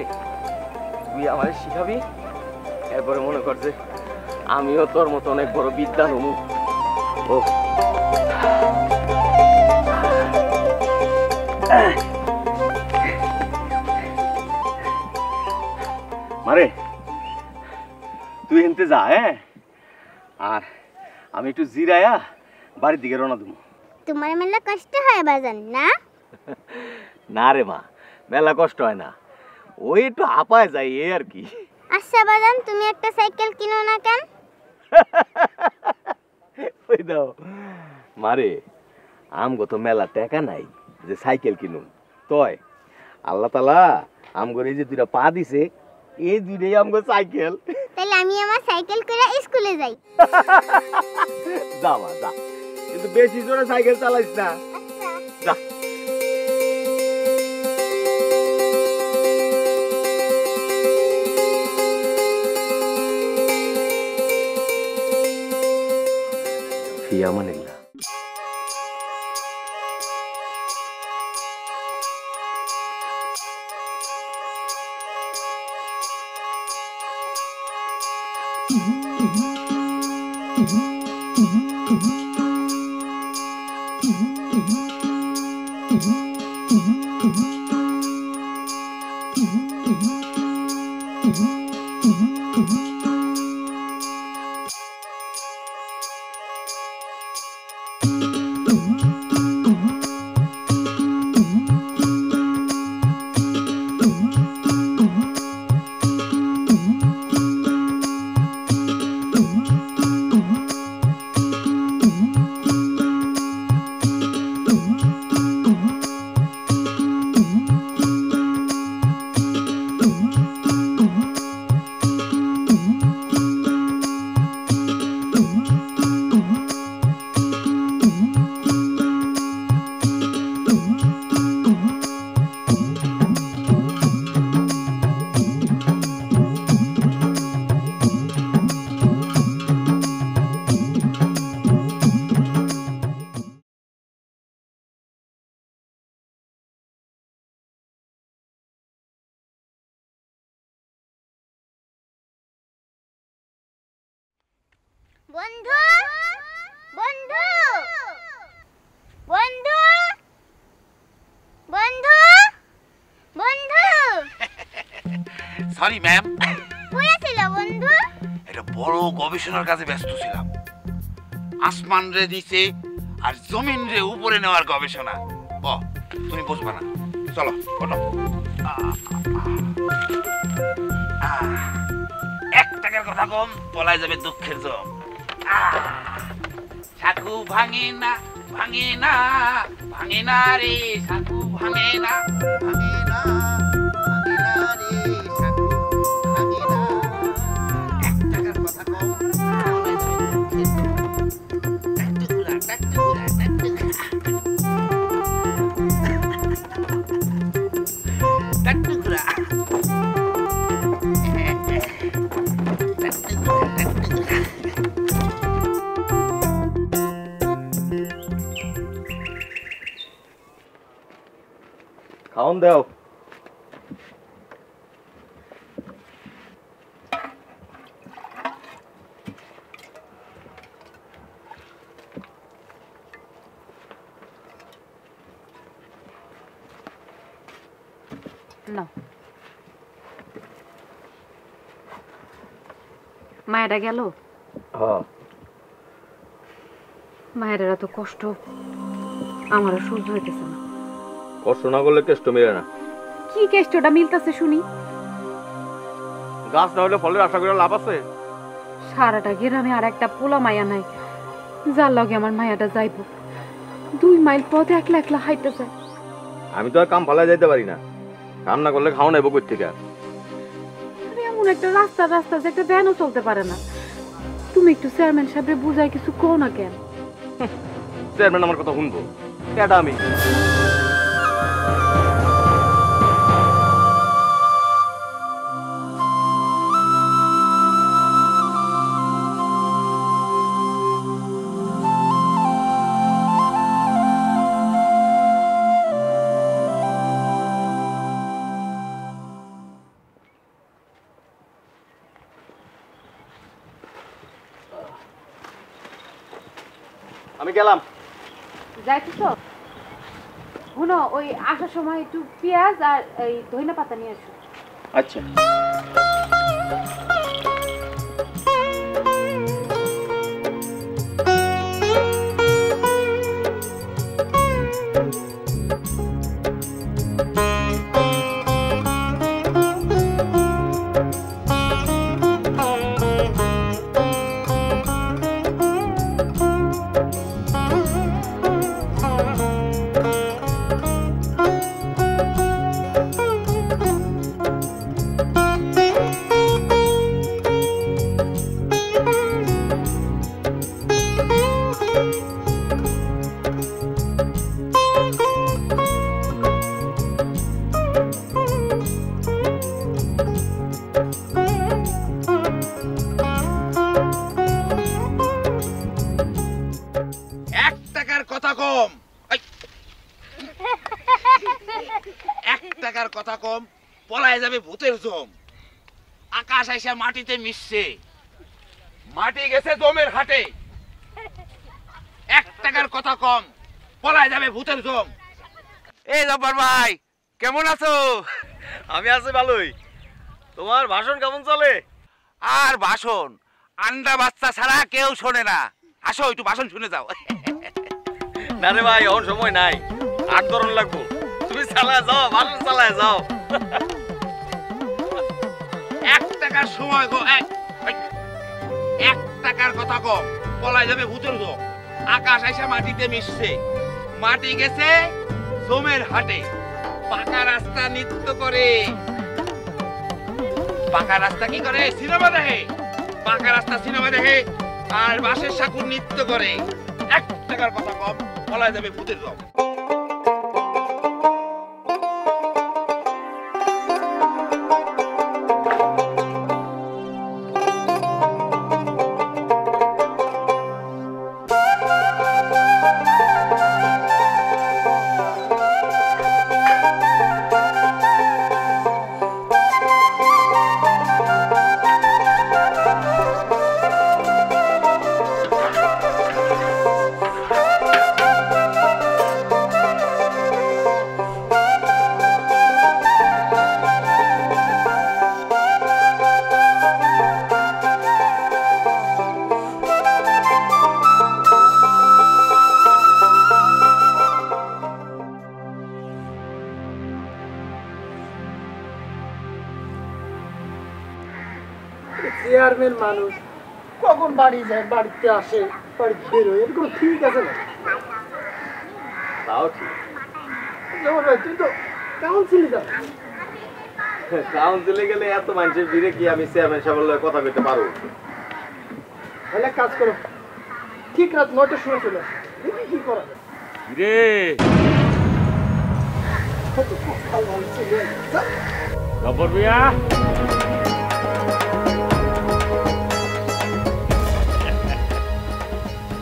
মারে তুই আমারে শিখাবি এরপরে মনে কর যে আমিও তোর মতো অনেক বড় বিদ্যান হমু ও মারে তুই এনতে যা হ্যাঁ আর আমি একটু জিরায়া বাড়ির দিকে রওনা দেবো তোমার মেলা কষ্ট হয় বাজান না না রে মা মেলা কষ্ট হয় না ওই একটু হাঁপায় যায় এই আর কি আচ্ছা বাজান তুমি একটা সাইকেল কিনো না কেন ওই দাও মারে আমগো তো মেলা টাকা নাই যে সাইকেল কিনুন তয় আল্লাহ তাআলা আমগো এই যে দুইটা পা দিছে এই দুইটাই আমগো সাইকেল তাহলে আমি আমার সাইকেল করে স্কুলে যাই যা মা যা কিন্তু বেশি জোরে সাইকেল চালাইস না যা ফি আমানিল্লাহ বন্ধু বন্ধু বন্ধু বন্ধু বন্ধু সরি ম্যাম কোথায় ছিল বন্ধু এটা বড় গবেষণার কাজে ব্যস্ত ছিলাম আসমান রে নিচে আর জমিন রে উপরে নেওয়ার গবেষণা তুমি বুঝবা না চলো ওঠো এক টাকার কথা কম পলায় যাবে দুঃখের জম সাকু ভাঙে না ভাঙে না ভাঙে না রে সাকু ভাঙে না ভাঙে না ভাঙে না রে সাকু ভাঙে না এক টাকার কথা কম পলায় যাবে দুঃখের জম টাকটুকুরা টাকটুকুরা টাকটুকুরা খাওন দাও না মায়েরা গেল হ্যাঁ মায়ের এত কষ্ট আমারও সহ্য হইতেছে না কষ্ট না করলে কেষ্ট মেলে না কি কেষ্টটা মিলতেছে শুনি গাছ না হলে ফলের আশা করে লাভ আছে সারাটা গ্রামে আর একটা পোলা মায়া নাই যার লগে আমার মায়াটা যাইব 2 মাইল পথ একলা একলা হাইতে যায় আমি তো আর কাম ফালায় যাইতে পারি না কাম না করলে খাওয়া নেবো কই থেকে এমন একটা রাস্তা রাস্তা যে একটা ভ্যানও চলতে পারে না তুমি একটু চেয়ারম্যান সাহেবরে বুঝাই কিছু কও না কেন চেয়ারম্যান আমার কথা শুনবো এটা আমি আমি গেলাম। যাইতেছ? শুনো, ওই আসার সময় একটু পেঁয়াজ আর এই ধইনা পাতা নিয়ে আসো। আচ্ছা। কথা কম পলায় যাবে ভূতের জম। আকাশ আইসা মাটিতে মিশছে, মাটি গেছে জমের হাটে। 1 টাকার কথা কম পলায় যাবে ভূতের জম। এই জব্বার ভাই কেমন আছো? আমি আছি ভালোই। তোমার ভাষণ কেমন চলে? আর ভাষণ আন্ডা বাচ্চা ছাড়া কেউ শোনে না। আসো একটু ভাষণ শুনে যাও। না রে ভাই, এখন সময় নাই, 8 ধরন লাগবো। তুমি চালায় যাও, ভাষণ চালায় যাও। 1 টাকার সময় গো, 1 টাকার কথা কম পলায় যাবে ভূতের জম। আকাশ আইসা মাটিতে মিশছে, মাটি গেছে জমের হাটে। পাকা রাস্তা নৃত্য করে। পাকা রাস্তা কি করে? সিনেমা দেখে। পাকা রাস্তা সিনেমা দেখে আর বাঁশের সাঁকুর নৃত্য করে। 1 টাকার কথা কম পলায় যাবে ভূতের জম। চেয়ারম্যান মানুষ কখন বাড়ি যায়, বাড়িতে আসে, বাড়ি বেরোয়, এরকম ঠিক আছে না? তাও ঠিক। জব্বার ভাই তুই তো কাউন্সিলে যাস, কাউন্সিলে গেলে এত মানুষের ভিড়ে কি আমি চেয়ারম্যান সাহেবের লগে কথা কইতে পারবো? তাহলে এক কাজ করো, ঠিক রাত 9টার সময় চলে আসো, দেখি কি করা যায়। রে জব্বর মিয়া,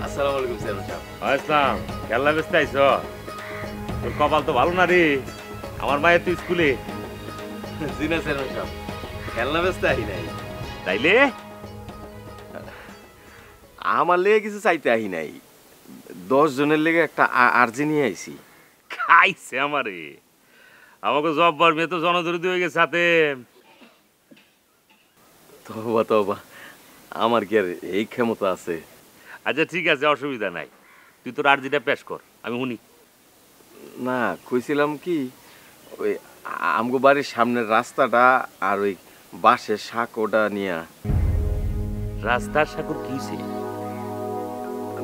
আসসালামু আলাইকুম চেয়ারম্যান সাহেব। আসলাম। খেলা ব্যস্ত আইস? তোর কপাল তো ভালো না রে, আমার মায়ের তুই স্কুলে। জি না চেয়ারম্যান সাহেব, খেলনা ব্যস্ত আহি নাই। তাইলে আমার লেগে কিছু চাইতে আহি নাই, 10 জনের লেগে একটা আর্জি নিয়ে আইছি। খাইছে আমারে। আমাকে জব্বার মেয়ে তো জনদরিদ্র হয়ে গেছে সাথে। তবা তবা, আমার কি আর এই ক্ষমতা আছে? আচ্ছা ঠিক আছে, অসুবিধা নাই, তুই তোর আর্জিটা পেশ কর, আমি শুনি। না, কইছিলাম কি, ওই আমগো বাড়ির সামনের রাস্তাটা আর ওই বাঁশের শাক ওটা নিয়া। রাস্তার সাকুর কিছে?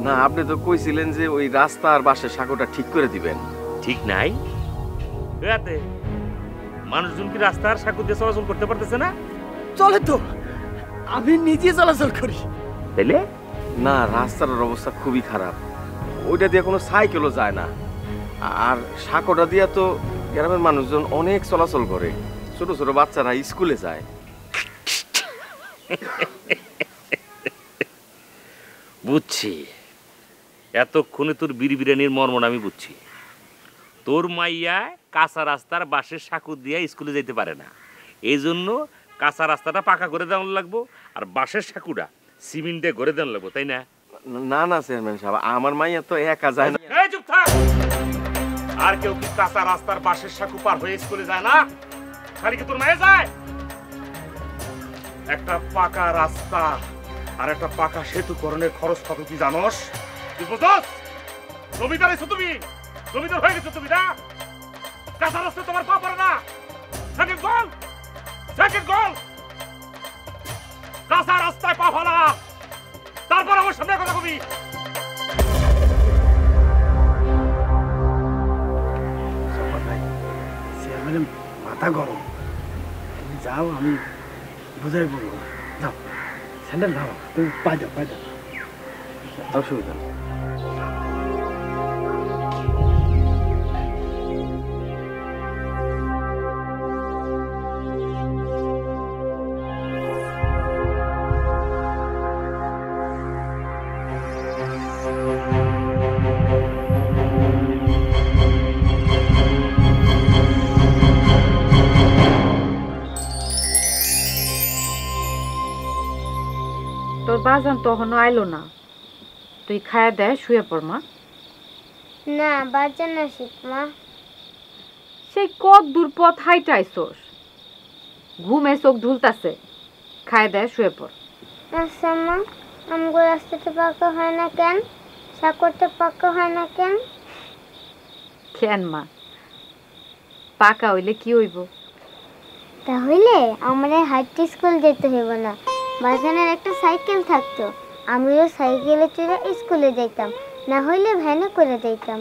না, আপনি তো কইছিলেন যে ওই রাস্তা আর বাঁশের শাকটা ঠিক করে দিবেন। ঠিক নাই? রাতে মানুষজন কি রাস্তার সাকুর দিয়ে চলাচল করতে পারতেছে না? চলে তো, আমি নিজে চলাচল করি। তাইলে না, রাস্তার অবস্থা খুবই খারাপ, ওইটা দিয়ে কোনো সাইকেলও যায় না। আর শাকটা দিয়া তো গ্রামের মানুষজন অনেক চলাচল করে, ছোট ছোট বাচ্চারা স্কুলে যায়। বুঝছি, এতক্ষণে তোর বিড়বিড়ানির মর্মন আমি বুঝছি। তোর মাইয়া কাঁচা রাস্তার বাঁশের সাঁকুর দিয়ে স্কুলে যেতে পারে না, এই জন্য কাঁচা রাস্তাটা পাকা করে দেওয়া লাগবো আর বাঁশের সাঁকুটা সিমেন্টে গড়ে দেওয়া লাগবো, তাই না? না না চেয়ারম্যান সাহেব, আমার মাইয়া তো একা যায় না। এই চুপ থাক। আর কেউ কি কাঁচা রাস্তার বাঁশের সাঁকু পার হয়ে স্কুলে যায় না? খালি কি তোর মায়ে যায়? একটা পাকা রাস্তা আর একটা পাকা সেতু করণের খরচ কত কি জানোস? তুই বুঝছস? জমিদার এসো তুমি, জমিদার হয়ে গেছো তুমি না? কাঁচা রাস্তা তোমার পা পড়ে না। Second goal, second goal. কাঁচা রাস্তায় পা ফেলা, তারপর আমার সামনে কথা কবি। চেয়ারম্যানের মাথা গরম, তুমি যাও, আমি বুঝাই বলবো। যাও, স্যান্ডেল নাও, তুমি পাই যাও, পাই যাও, অসুবিধা নেই। তোর বাজান তখনও আইলো না, তুই খায়া দেয় শুয়ে পড় মা। না বাজান না শিখমা। সেই কত দূর পথ হাইটা আইসোস, ঘুমে চোখ ঢুলতাছে, খায়া দেয় শুয়ে পড়। আচ্ছা মা, আমগো রাস্তাতে পাকা হয় না কেন? সাকরতে পাকা হয় না কেন? কেন মা, পাকা হইলে কি হইব? তাহলে আমরা হাঁটতে স্কুল যেতে হইব না। বাজানের একটা সাইকেল থাকতো, আমিও সাইকেলে চড়ে স্কুলে যাইতাম, না হইলে ভ্যানে করে যাইতাম।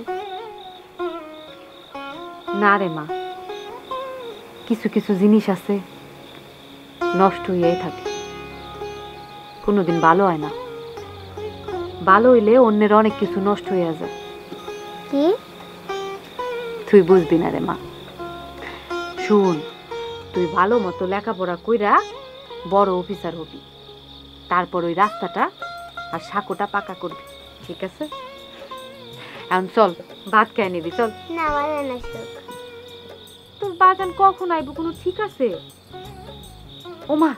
না রে মা, কিছু কিছু জিনিস আছে নষ্ট হইয়াই থাকে, কোনোদিন ভালো হয় না। ভালো হইলে অন্যের অনেক কিছু নষ্ট হইয়া যায়। কি? তুই বুঝবি না রে মা। শুন, তুই ভালো মতো লেখাপড়া কইরা বড় অফিসার হবি, তারপর ওই রাস্তাটা আর সাঁকোটা পাকা করবি, ঠিক আছে? এখন চল, ভাত খেয়ে নিবি, চল। না বাজান না সুখ। তোর বাজান কখন আইব কোনো ঠিক আছে? ওমা,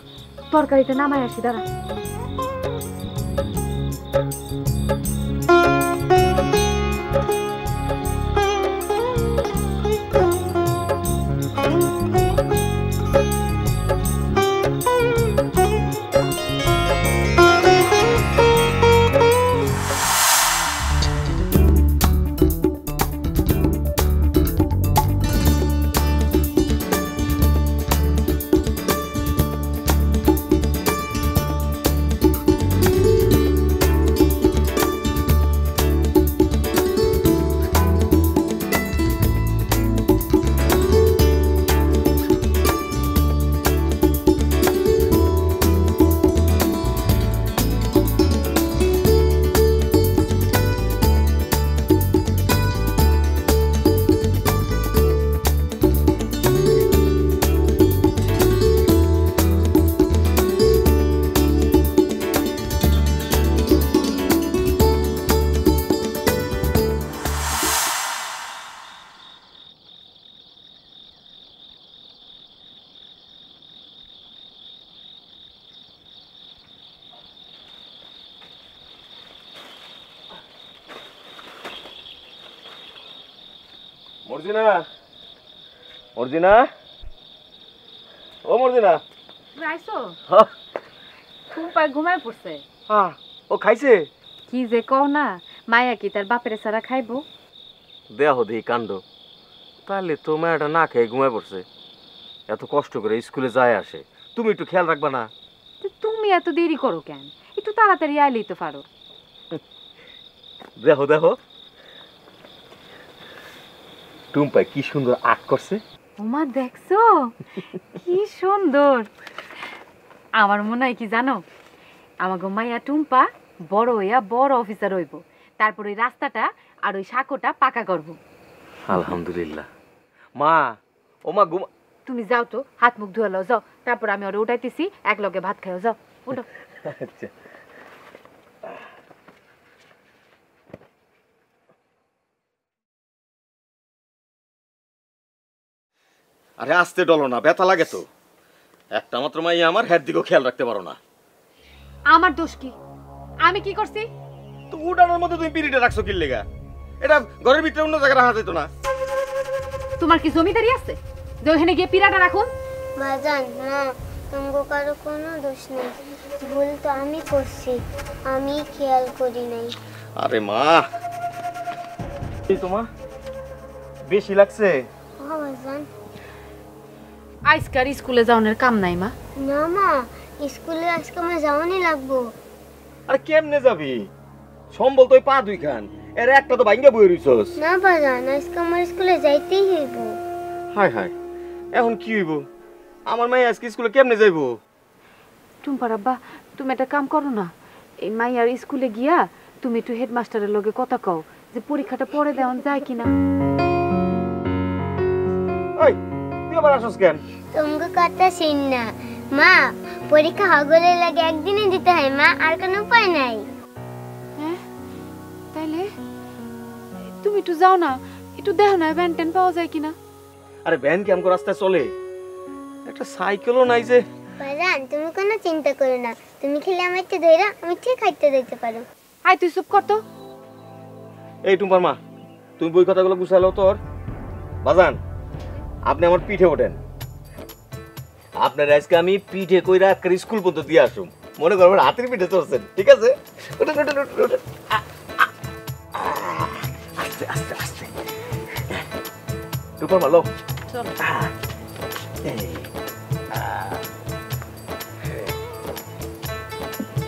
তরকারিটা নামাই আসি, দাঁড়া। মর্জিনা, মর্জিনা, ও মর্জিনা। আইসো? টুম্পায় ঘুমায় পড়ছে। ও খাইছে? কি যে কও না, মায়া কি তার বাপের ছাড়া খাইবো? দেহ দেহি কাণ্ড। তাহলে তো মায়াটা না খেয়ে ঘুমায় পড়ছে। এত কষ্ট করে স্কুলে যায় আসে, তুমি একটু খেয়াল রাখবা না? তুমি এত দেরি করো কেন? একটু তাড়াতাড়ি আইলেই তো পারো। দেখো দেখো, টুম্পাই কি সুন্দর আর্ট করছে। ওমা দেখছো কি সুন্দর। আমার মনে হয় কি জানো, আমার মাইয়া টুম্পা বড় হইয়া বড় অফিসার হইব, তারপর ওই রাস্তাটা আর ওই সাঁকোটা পাকা করব। আলহামদুলিল্লাহ। মা, ও মা ঘুমা। তুমি যাও তো, হাত মুখ ধুয়ে লও, যাও, তারপর আমি ওরা উঠাইতেছি, এক লগে ভাত খাও, যাও উঠো। আচ্ছা। আরে আস্তে ডলো না, ব্যথা লাগে তো। একটা মাত্র মাইয়া আমার, হেড দিকেও খেয়াল রাখতে পারো না। আমার দোষ কি? আমি কি করছি? তো উঠানোর মধ্যে তুমি পিরিটা রাখছো কি লেগা? এটা ঘরের ভিতরে অন্য জায়গায় রাখা যেত না? তোমার কি জমিদারি আছে যে ওখানে গিয়ে পিরাটা রাখুন? বাজান না, তোমাকে কারো কোনো দোষ নেই, ভুল তো আমি করছি, আমি খেয়াল করি নাই। আরে মা, এই তোমা বেশি লাগছে। ও বাজান, আজকার স্কুলে যাওয়ার কাম নাই মা? না মা, স্কুলে আজকে আমার যাওয়ানি লাগবো। আরে কেমনে যাবি? সম্বল তো পা দুই খান, এর একটা তো ভাঙ্গা বই রইছস। না বাজান, আজকে আমার স্কুলে যাইতেই হইব। হায় হায়, এখন কি হইব? আমার মাই আজকে স্কুলে কেমনে যাইব? টুম্পার আব্বা, তুমি একটা কাম করো না, এই মাইয়ার স্কুলে গিয়া তুমি একটু হেডমাস্টারের লগে কথা কও যে পরীক্ষাটা পরে দেওয়ান যায় কিনা। ওই তুই আবার আসস কেন? তোমাকে কথা শুন না মা, পরীক্ষা হগলে লাগে একদিনে দিতে হয় মা, আর কোনো উপায় নাই। হ্যাঁ তাইলে তুমি একটু যাও না, একটু দেখো না ভ্যান ট্যান পাওয়া যায় কিনা। আরে ভ্যান কি আমগো রাস্তায় চলে? একটা সাইকেলও নাই যে। বাজান তুমি কোনো চিন্তা করো না, তুমি খেলে আমার একটু ধইরা আমি ঠিক হাইতে দিতে পারো। আয় তুই চুপ কর তো। এই টুম্পার মা, তুমি বই কথাগুলো গুছালো তোর। বাজান, আপনি আমার পিঠে ওঠেন। আপনার আজকে আমি পিঠে কইরা একটা স্কুল পর্যন্ত দিয়ে আসুম। মনে করবেন হাতের পিঠে চড়ছেন, ঠিক আছে? ওঠেন ওঠেন ওঠেন ওঠেন। আস্তে আস্তে আস্তে। টুম্পার মা লো। চলো।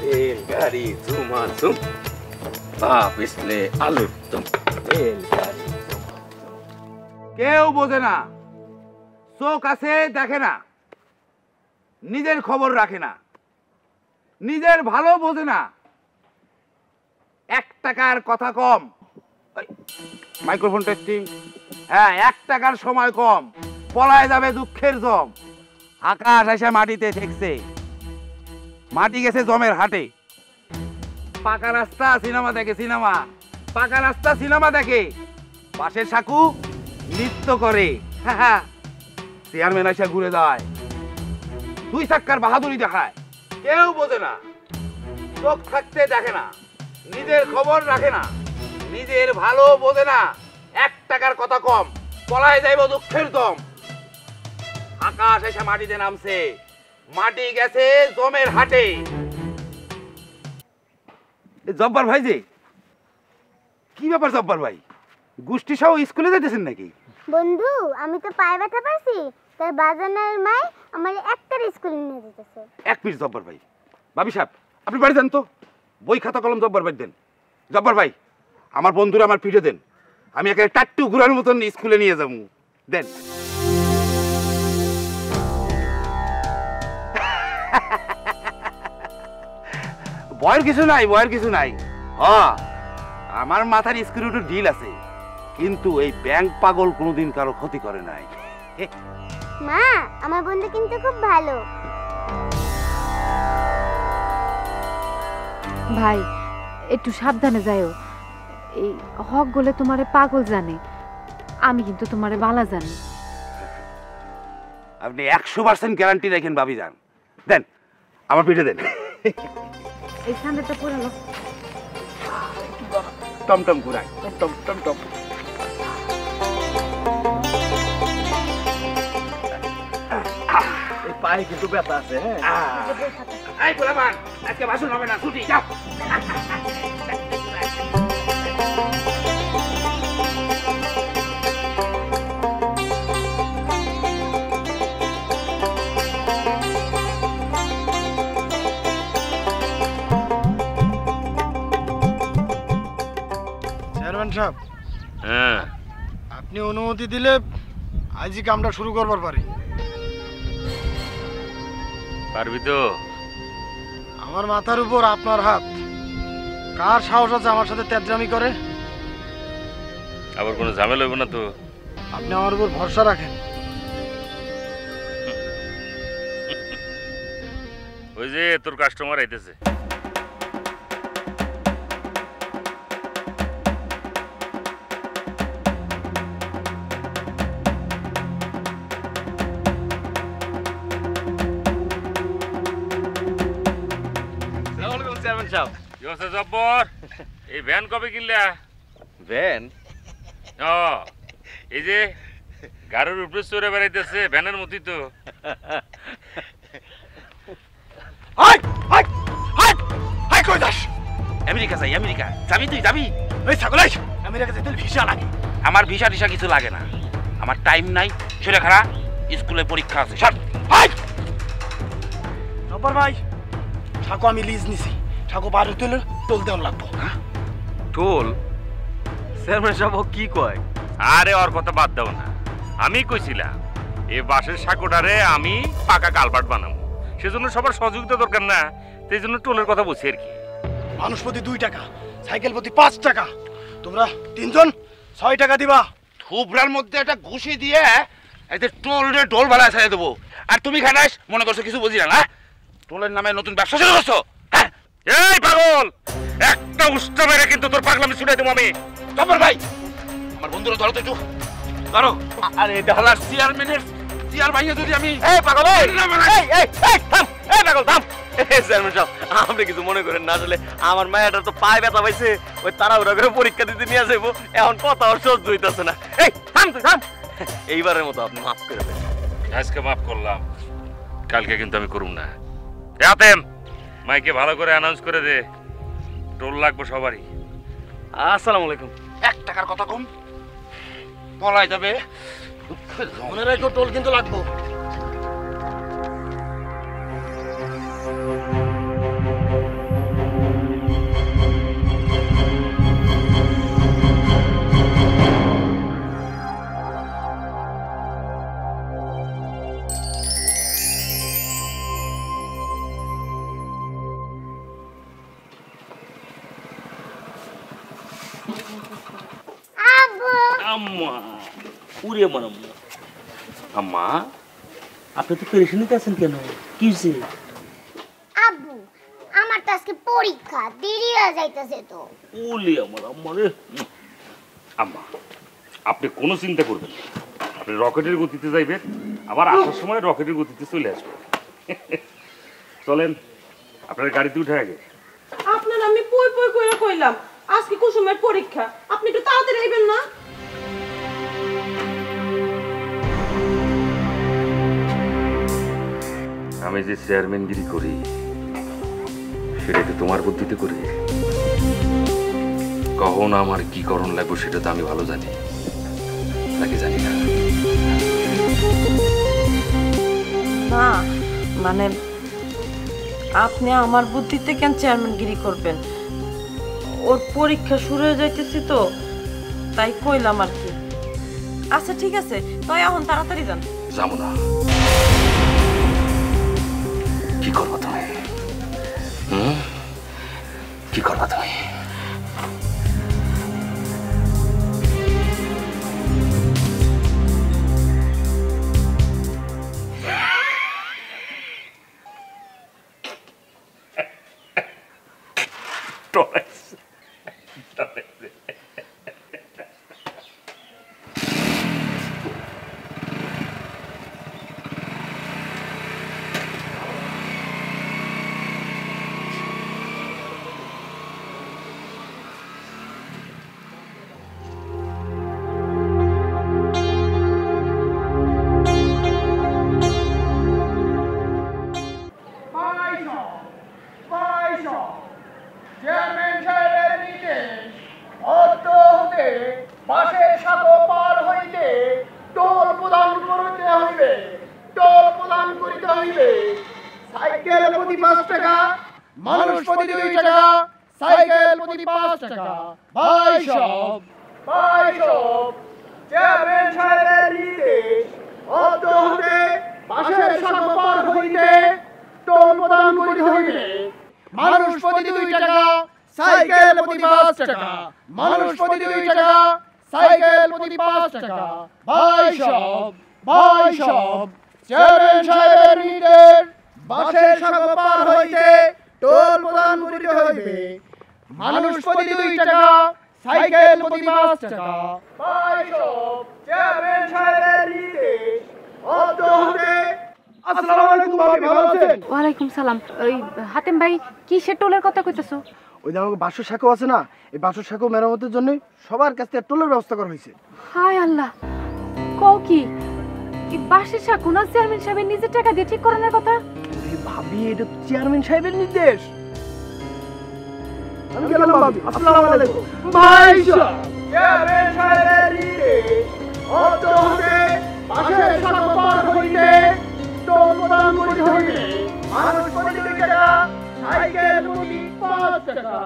रेलगाड़ी झुमाझुम पिछले आलू तुम रेलगाड़ी কেউ বোঝে না, চোখ আছে দেখে না, নিজের খবর রাখে না, নিজের ভালো বোঝে না, 1 টাকার কথা কম। Microphone testing. হ্যাঁ, 1 টাকার সময় কম, পলায় যাবে দুঃখের জম। আকাশ এসে মাটিতে ঠেকছে, মাটি গেছে জমের হাটে। পাকা রাস্তা সিনেমা দেখে, সিনেমা পাকা রাস্তা সিনেমা দেখে, পাশের সাকু নৃত্য করে। চেয়ারম্যান এসে ঘুরে যায়, 2 চাক্কার বাহাদুরি দেখায়। কেউ বোঝে না, চোখ থাকতে দেখে না, নিজের খবর রাখে না, নিজের ভালো বোঝে না, 1 টাকার কথা কম, পলায় যাইব দুঃখের দম। আকাশ এসে মাটিতে নামছে, মাটি গেছে জমের হাটে। জব্বার ভাই যে, কি ব্যাপার জব্বার ভাই? গোষ্ঠী সহ স্কুলে যাইতেছেন নাকি? বন্ধু আমি তো পায়ে ব্যথা পাইছি, তাই বাজানের মাই আমার একটা স্কুলে নিয়ে যেতেছে। 1 মিনিট জব্বার ভাই। ভাবি সাহেব, আপনি বাড়ি যান তো, বই খাতা কলম জব্বার ভাই দেন। জব্বার ভাই, আমার বন্ধুরা আমার পিঠে দেন, আমি একে টাট্টু ঘুরার মতন স্কুলে নিয়ে যাবো, দেন। ভয়ের কিছু নাই, ভয়ের কিছু নাই। হ্যাঁ, আমার মাথার স্ক্রুটো ঢিল আছে, কিন্তু এই ব্যাংক পাগল কোনোদিন কারো ক্ষতি করে নাই। মা আমার বন্ধু কিন্তু খুব ভালো। ভাই একটু সাবধানে যাইও, এই হক গলে তোমারে পাগল জানে, আমি কিন্তু তোমারে বালা জানি। আপনি 100% গ্যারান্টি রাখেন ভাবি যান, দেন আমার পিঠে দেন। এই সামনেটা পড়ালো টমটম ঘুরাই, টম টম টম। এই পায়ে কিন্তু ব্যথা আছে। এই গোলামান, আজকে ভাষণ হবে না, ছুটি, যাও। চেয়ারম্যান সাহেব, হ্যাঁ, আপনি অনুমতি দিলে আজই কামটা শুরু করবার পারি। পারবি তো? আমার মাথার উপর আপনার হাত, কার সাহস আছে আমার সাথে তেজরামি করে? আবার কোনো ঝামেলা হইব না তো? আপনি আমার উপর ভরসা রাখেন। ওই যে তোর কাস্টমার আইতেছে। চেয়ারম্যান সাহেব, কি হচ্ছে জব্বর? এই ভ্যান কবে কিনলা? ভ্যান? ও এই যে গাড়ির উপরে চড়ে বেড়াইতেছে ভ্যানের মতোই তো। কই যাস? আমেরিকা যাই, আমেরিকা যাবি? তুই যাবি? এই ছাগল, আমেরিকা যেতে ভিসা লাগে। আমার ভিসা টিসা কিছু লাগে না, আমার টাইম নাই। সেটা খারাপ, স্কুলে পরীক্ষা আছে। জব্বার ভাই, ঠাকু আমি লিজ নিছি, ঠাকু বাড়ি তুলে টোল দেওয়া লাগবো। টোল? চেয়ারম্যান সাহেব কি কয়? আরে ওর কথা বাদ দাও না, আমি কইছিলাম এই বাসের সাঁকোটারে আমি পাকা কালভার্ট বানাবো, সেজন্য সবার সহযোগিতা দরকার না, সেই জন্য টোলের কথা বলছি আর কি। মানুষ প্রতি 2 টাকা, সাইকেল প্রতি 5 টাকা, তোমরা 3 জন 6 টাকা দিবা। থুবরার মধ্যে একটা ঘুষি দিয়ে এতে টোল ভাড়া ছেড়ে দেবো। আর তুমি খানাস মনে করছো কিছু বুঝি না? টোলের নামে নতুন ব্যবসা শুরু করছো? এই পাগল, একটা উষ্টা মেরে কিন্তু তোর পাগলামি ছুটাই দেবো আমি। জব্বার ভাই, আমার বন্ধুরা ধরো তো একটু, ধরো। আরে ঢালার চেয়ারম্যানের চেয়ার ভাইয়া যদি আমি পাগল থাম। চেয়ারম্যান সাহেব, আপনি কিছু মনে করেন না, আসলে আমার মায়ের তো পায়ে ব্যথা পাইছে, ওই তাড়াহুড়া করে পরীক্ষা দিতে নিয়ে যাবো, এখন কথা ওর সহ্য হইতেছে না। এই থাম তুই থাম, এইবারের মতো আপনি মাফ করে দেন। আজকে মাফ করলাম, কালকে কিন্তু আমি করুম না। আতেম, মাইকে ভালো করে অ্যানাউন্স করে দে, টোল লাগবে সবারই। আসসালামু আলাইকুম। 1 টাকার কথা কম বলাই যাবে, মনে রাখো টোল কিন্তু লাগবো। আম্মা উড়ে আমার আম্মা। আম্মা আপনি তো পেরেশানিতে আছেন কেন? কি হয়েছে? আব্বু, আমার তো আজকে পরীক্ষা, দেরি হয়ে যাইতেছে তো। উলি আমার আম্মা রে। আম্মা, আপনি কোনো চিন্তা করবেন না, আপনি রকেটের গতিতে যাইবেন, আবার আসার সময় রকেটের গতিতে চলে আসবেন। চলেন আপনার গাড়িতে উঠে আগে। আপনার আমি পই পই করে কইলাম আজকে কুসুমের পরীক্ষা, আপনি একটু তাড়াতাড়ি আইবেন না? আমি যে চেয়ারম্যানগিরি করি সেটা কি তোমার বুদ্ধিতে করি? কখন আমার কি করণ লাগবে সেটা তো আমি ভালো জানি, নাকি জানি না? না মানে আপনি আমার বুদ্ধিতে কেন চেয়ারম্যানগিরি করবেন? ওর পরীক্ষা শুরু হয়ে যাইতেছে তো, তাই কইলাম আর কি। আচ্ছা ঠিক আছে, তাই এখন তাড়াতাড়ি যান। যাবো না। কি করবো তুমি? কি করবা তুমি? সাইকেল প্রতি 5 টাকা, মানুষ প্রতি 2 টাকা, সাইকেল প্রতি 5 টাকা। ভাই সব চেয়ারম্যান সাহেবের নির্দেশ, অদ্য হতে পাশের সড়ক পার হইতে টোল প্রদান করিতে হইবে। মানুষ প্রতি 2 টাকা, সাইকেল প্রতি 5 টাকা, মানুষ প্রতি 2 টাকা, সাইকেল প্রতি 5 টাকা। ভাই সব চেয়ারম্যান সাহেবের নির্দেশ, বাসের সড়ক পার হইতে টোল প্রদান করিতে হইবে। মানুষ প্রতি 2 টাকা, সাইকেল প্রতি 5 টাকা। ভাই সব চেয়ারম্যান সাহেবের নির্দেশ, অদ্য হতে। আসসালামু আলাইকুম ভাবি, ভালো আছেন? ওয়ালাইকুম সালাম। ওই হাতেম ভাই কিসের টোলের কথা কইতেছো? ওই যে আমাকে বাসর শাখাও আছে না, এই বাসর শাখাও মেরামতের জন্য সবার কাছ থেকে টোলের ব্যবস্থা করা হয়েছে। হায় আল্লাহ, কও কি এই বাসের শাকু না চেয়ারম্যান সাহেবের নিজের টাকা দিয়ে ঠিক করানোর কথা? ভাবি এটা চেয়ারম্যান সাহেবের নির্দেশ। আমি গেলাম ভাবি, আসসালামু আলাইকুম। ভাই চেয়ারম্যান সাহেবের নির্দেশ অত হতে বাসের শাখা পার হইতে টোল প্রদান করতে হইবে। মানুষ প্রতি 2 টাকা, সাইকেল প্রতি 5 টাকা।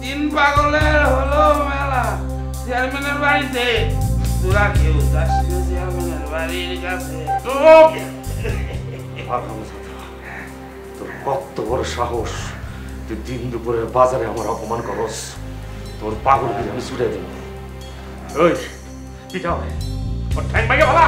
তিন পাগলের হলো মেলা চেয়ারম্যানের বাড়িতে, তোরা কেউ যাচ্ছিল চেয়ারম্যানের বাড়ির কাছে। তোর কত বড় সাহস, তুই দিন দুপুরের বাজারে আমার অপমান করস। তোর পাগল আমি ছুটে দেব। ওই পিঠাও ওর ঠ্যাং ভাঙে ভালা।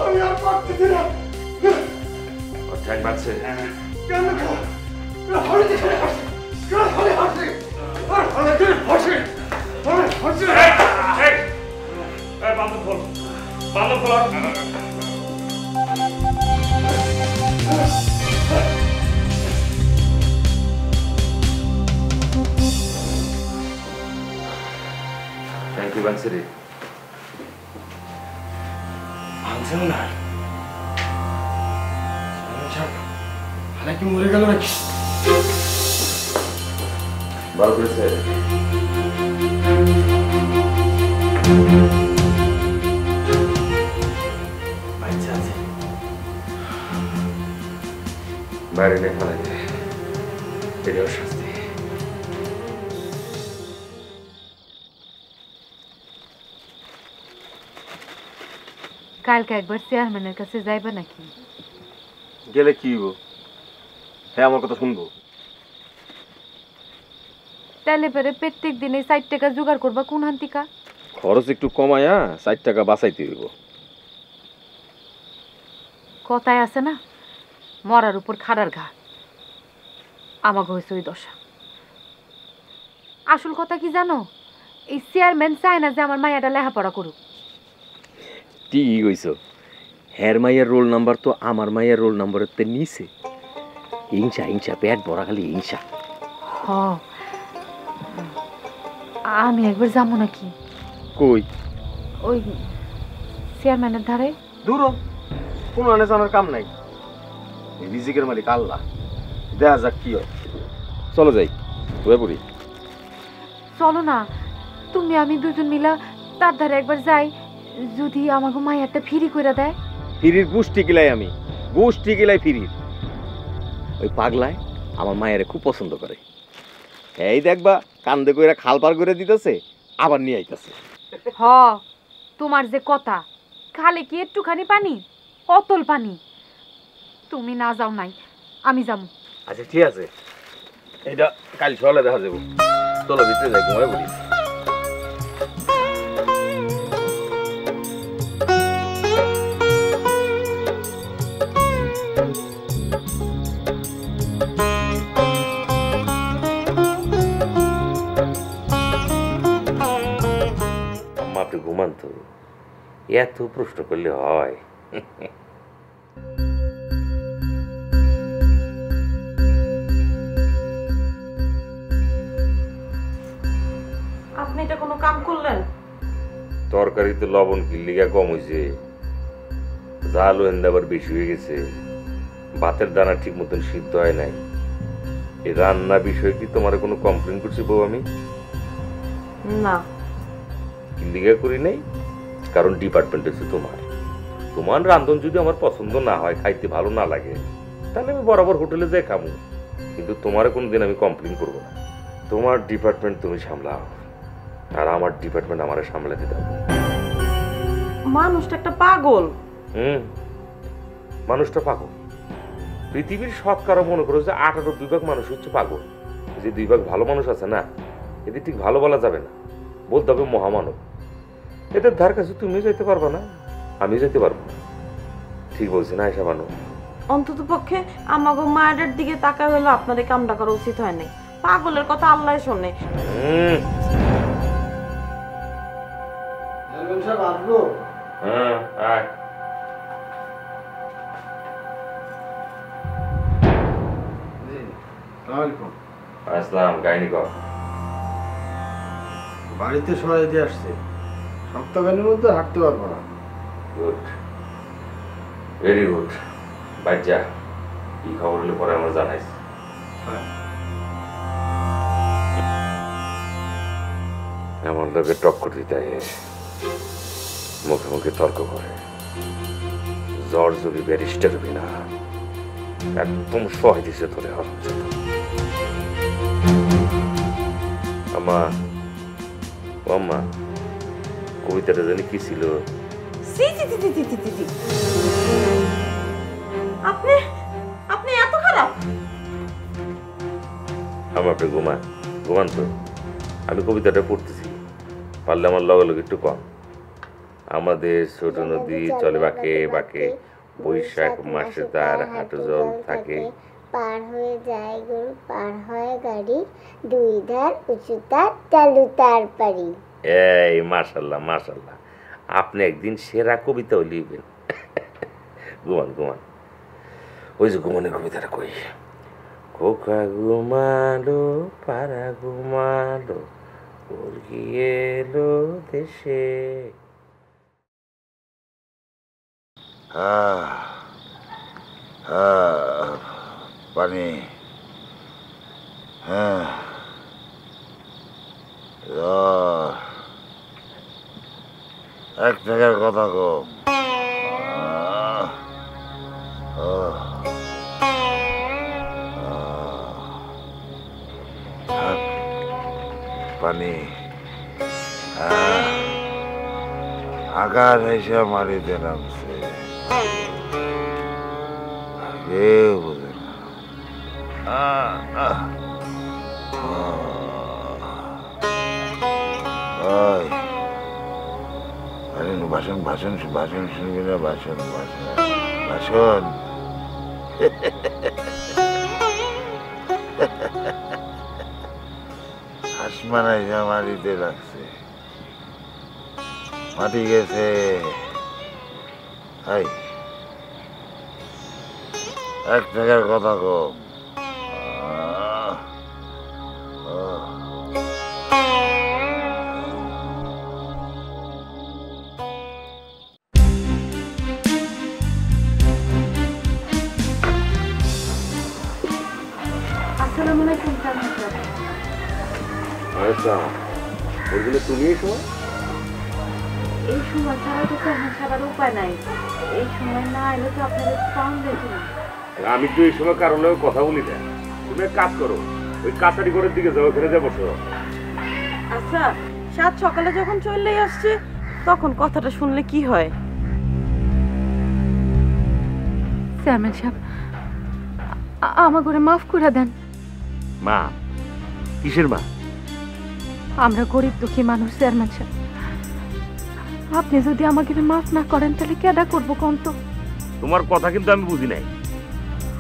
আমি আর পারতেছি না। ওর ঠ্যাং ভাঙছে। কেন হরিতে চলে আসছে, কেন হরে আসছে, আর হরিতে হসে, হরে হসে। বান্ধব খোল, বান্ধব খোল। থ্যাংক ইউ ভাঙছে রে। ভাঙছে না কি মরে গেল নাকি? ভালো করেছে। বাইরে নিয়ে ফেলে দে, এটাও শাস্তি। কালকে একবার চেয়ারম্যানের কাছে যাইবা নাকি? গেলে কি হইব? হ্যাঁ আমার কথা শুনবো। তাইলে পরে প্রত্যেক দিনে 60 টাকা জোগাড় করবা কোন হান্তিকা? খরচ একটু কমায়া 60 টাকা বাঁচাইতে হইব। কথায় আছে না, মরার উপর খাড়ার ঘা। আমাকে হয়েছে ওই দশা। আসল কথা কি জানো, এই চেয়ারম্যান চায় না যে আমার মাইয়াটা লেখাপড়া করুক। ঠিকই কইছো, হের মাইয়ের রোল নাম্বার তো আমার মাইয়ের রোল নাম্বারের তে নিচে। হিংসা হিংসা, পেট ভরা খালি হিংসা। হ, আমি একবার যাবো নাকি? কই? ওই চেয়ারম্যানের ধারে। দূর কোনো আনে জানার কাম নাই, রিজিকের মালিক আল্লাহ। দেখা যাক কি হয়। চলো যাই, ঘুরে পড়ি। চলো না, তুমি আমি দুজন মিলা তার ধারে একবার যাই, যদি আমাকে মাইয়াটা ফিরি কইরা দেয়। ফিরির গোষ্ঠী কিলাই, আমি গোষ্ঠী কিলাই ফিরির। ওই পাগলায় আমার মায়ের খুব পছন্দ করে। এই দেখবা কান্দে কইরা খাল পার করে দিতেছে, আবার নিয়ে আইতাছে। হ, তোমার যে কথা, খালে কি একটুখানি পানি, অতল পানি। তুমি না যাও নাই, আমি যাবো। আচ্ছা ঠিক আছে, এটা কাল সকালে দেখা যাবো। চলো ভিতরে যাই, ঘুমাই বলি। আম্মা আপনি ঘুমান তো, এত প্রশ্ন করলে হয়? আপনি এটা কোনো কাম করলেন? তরকারিতে লবণ কি লিগা কম হয়েছে, ঝাল ওয়েন্দা আবার বেশি হয়ে গেছে, ভাতের দানা ঠিক মতন সিদ্ধ হয় নাই। এই রান্না বিষয়ে কি তোমার কোনো কমপ্লেন করছি বউ আমি? না। কি লিগা করি নাই? কারণ ডিপার্টমেন্ট হচ্ছে তোমার। তোমার রান্ধন যদি আমার পছন্দ না হয়, খাইতে ভালো না লাগে, তাহলে আমি বরাবর হোটেলে যাই খামু, কিন্তু তোমার কোনোদিন আমি কমপ্লেন করবো না। তোমার ডিপার্টমেন্ট তুমি সামলাও, আর আমার ডিপার্টমেন্ট আমারে সামলাতে দাও। মানুষটা একটা পাগল। মানুষটা পাগল। পৃথিবীর সব কারো মনে করো যে 18 বিভাগ মানুষ হচ্ছে পাগল। যে 2 ভাগ ভালো মানুষ আছে না, এদের ঠিক ভালো বলা যাবে না, বলতে হবে মহামানব। এদের ধার কাছে তুমি যেতে পারবা না, আমি যেতে পারবো না। ঠিক বলছি না আয়শা বানু? অন্তত পক্ষে আমাকে মায়ের দিকে তাকা হলো আপনার এই কামটা করা উচিত হয় নাই। পাগলের কথা আল্লাহ শোনে। হ্যাঁ, আয়। আসসালাম, কাহিনী কর। বাড়িতে সবাই দিয়ে আসছে, সপ্তাহখানের মধ্যে হাঁটতে পারবো না। Good, very good. বাচ্চা কি খবর হলে পরে আমার জানাইস। এমন লোকের টক্কর দিতে মুখে মুখে তর্ক করে, জ্বর যদি ব্যারিস্টার হবি না, একদম সহায় দিছে ধরে হচ্ছে। আম্মা, ও আম্মা, কবিতাটা জানি কি ছিল? আপনি আপনি এত খারাপ? আপনি ঘুমান তো। আমি কবিতাটা পড়তেছি, পারলে আমার লগে লগে একটু কম। আমাদের ছোট নদী চলে বাঁকে বাঁকে, বৈশাখ মাসে তার হাঁটু জল থাকে। পার হয়ে যায় গরু, পার হয় গাড়ি, 2 ধার উঁচু তার, চালু তার পারি। এই মাশাল্লাহ মাশাল্লাহ, আপনি একদিন সেরা কবিতা লিখবেন। ঘুমান। ওই যে ঘুমানের কবিতাটা কই। খোকা ঘুমালো, পাড়া ঘুমালো, মুরগি এলো দেশে। পানি, হ্যাঁ, এক টাকার কথা কম। পানি, আকার এসে মারিতে নামছে, কেউ বোঝে না। ভাষণ শুনবি না? ভাষণ আসমান এসে মারিতে লাগছে, মাটি গেছে। এক টাকার কথা কম। আসসালামু আলাইকুম। ওইগুলো তুমি এই সময়? এই সময় ছাড়া তো তেমন ছাড়ার উপায় নাই। এই সময় না এলে তো আপনাদের পাউন্ড দেখি না। আমি তো এই সময় কারণে কথা বলি না। তুমি এক কাজ করো, ওই কাছারি ঘরের দিকে যাও, ওখানে যা বসো। আচ্ছা, সাত সকালে যখন চলেই আসছে তখন কথাটা শুনলে কি হয়? চেয়ারম্যান সাহেব, আমার করে মাফ করে দেন। মা? কিসের মা? আমরা গরিব দুঃখী মানুষ চেয়ারম্যান সাহেব, আপনি যদি আমাকে মাফ না করেন তাহলে কেডা করবো কোন? তো তোমার কথা কিন্তু আমি বুঝি নাই।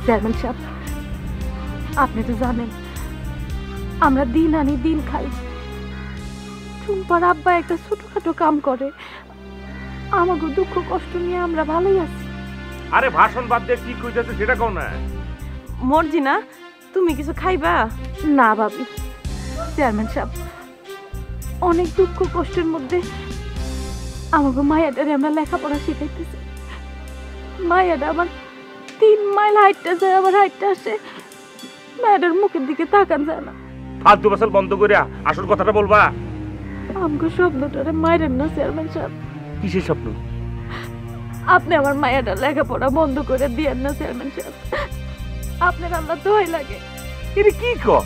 চেয়ারম্যান সাহেব, আপনি তো জানেন আমরা দিন আনি দিন খাই। টুম্পার আব্বা একটা ছোটখাটো কাম করে, আমাকে দুঃখ কষ্ট নিয়ে আমরা ভালোই আছি। আরে ভাষণ বাদ দিয়ে কি কইতাছে সেটা কও না। মর্জি না, তুমি কিছু খাইবা? না ভাবি, চেয়ারম্যান সাহেব অনেক দুঃখ কষ্টের মধ্যে আমাকে মায়াটারে আমরা লেখাপড়া শিখাইতেছি। মায়াটা আবার 3 মাইল হাইটটা যায়, আবার হাইটটা আসে, মায়াটার মুখের দিকে তাকান যায় না। ফালতু বাসাল বন্ধ করিয়া আসল কথাটা বলবা। আমাকে স্বপ্নটারে মাইরেন না চেয়ারম্যান সাহেব। কিসের স্বপ্ন? আপনি আমার মায়াটা লেখাপড়া বন্ধ করে দিয়েন না চেয়ারম্যান সাহেব, আপনার আল্লাহ দোহাই লাগে। এটা কি কও?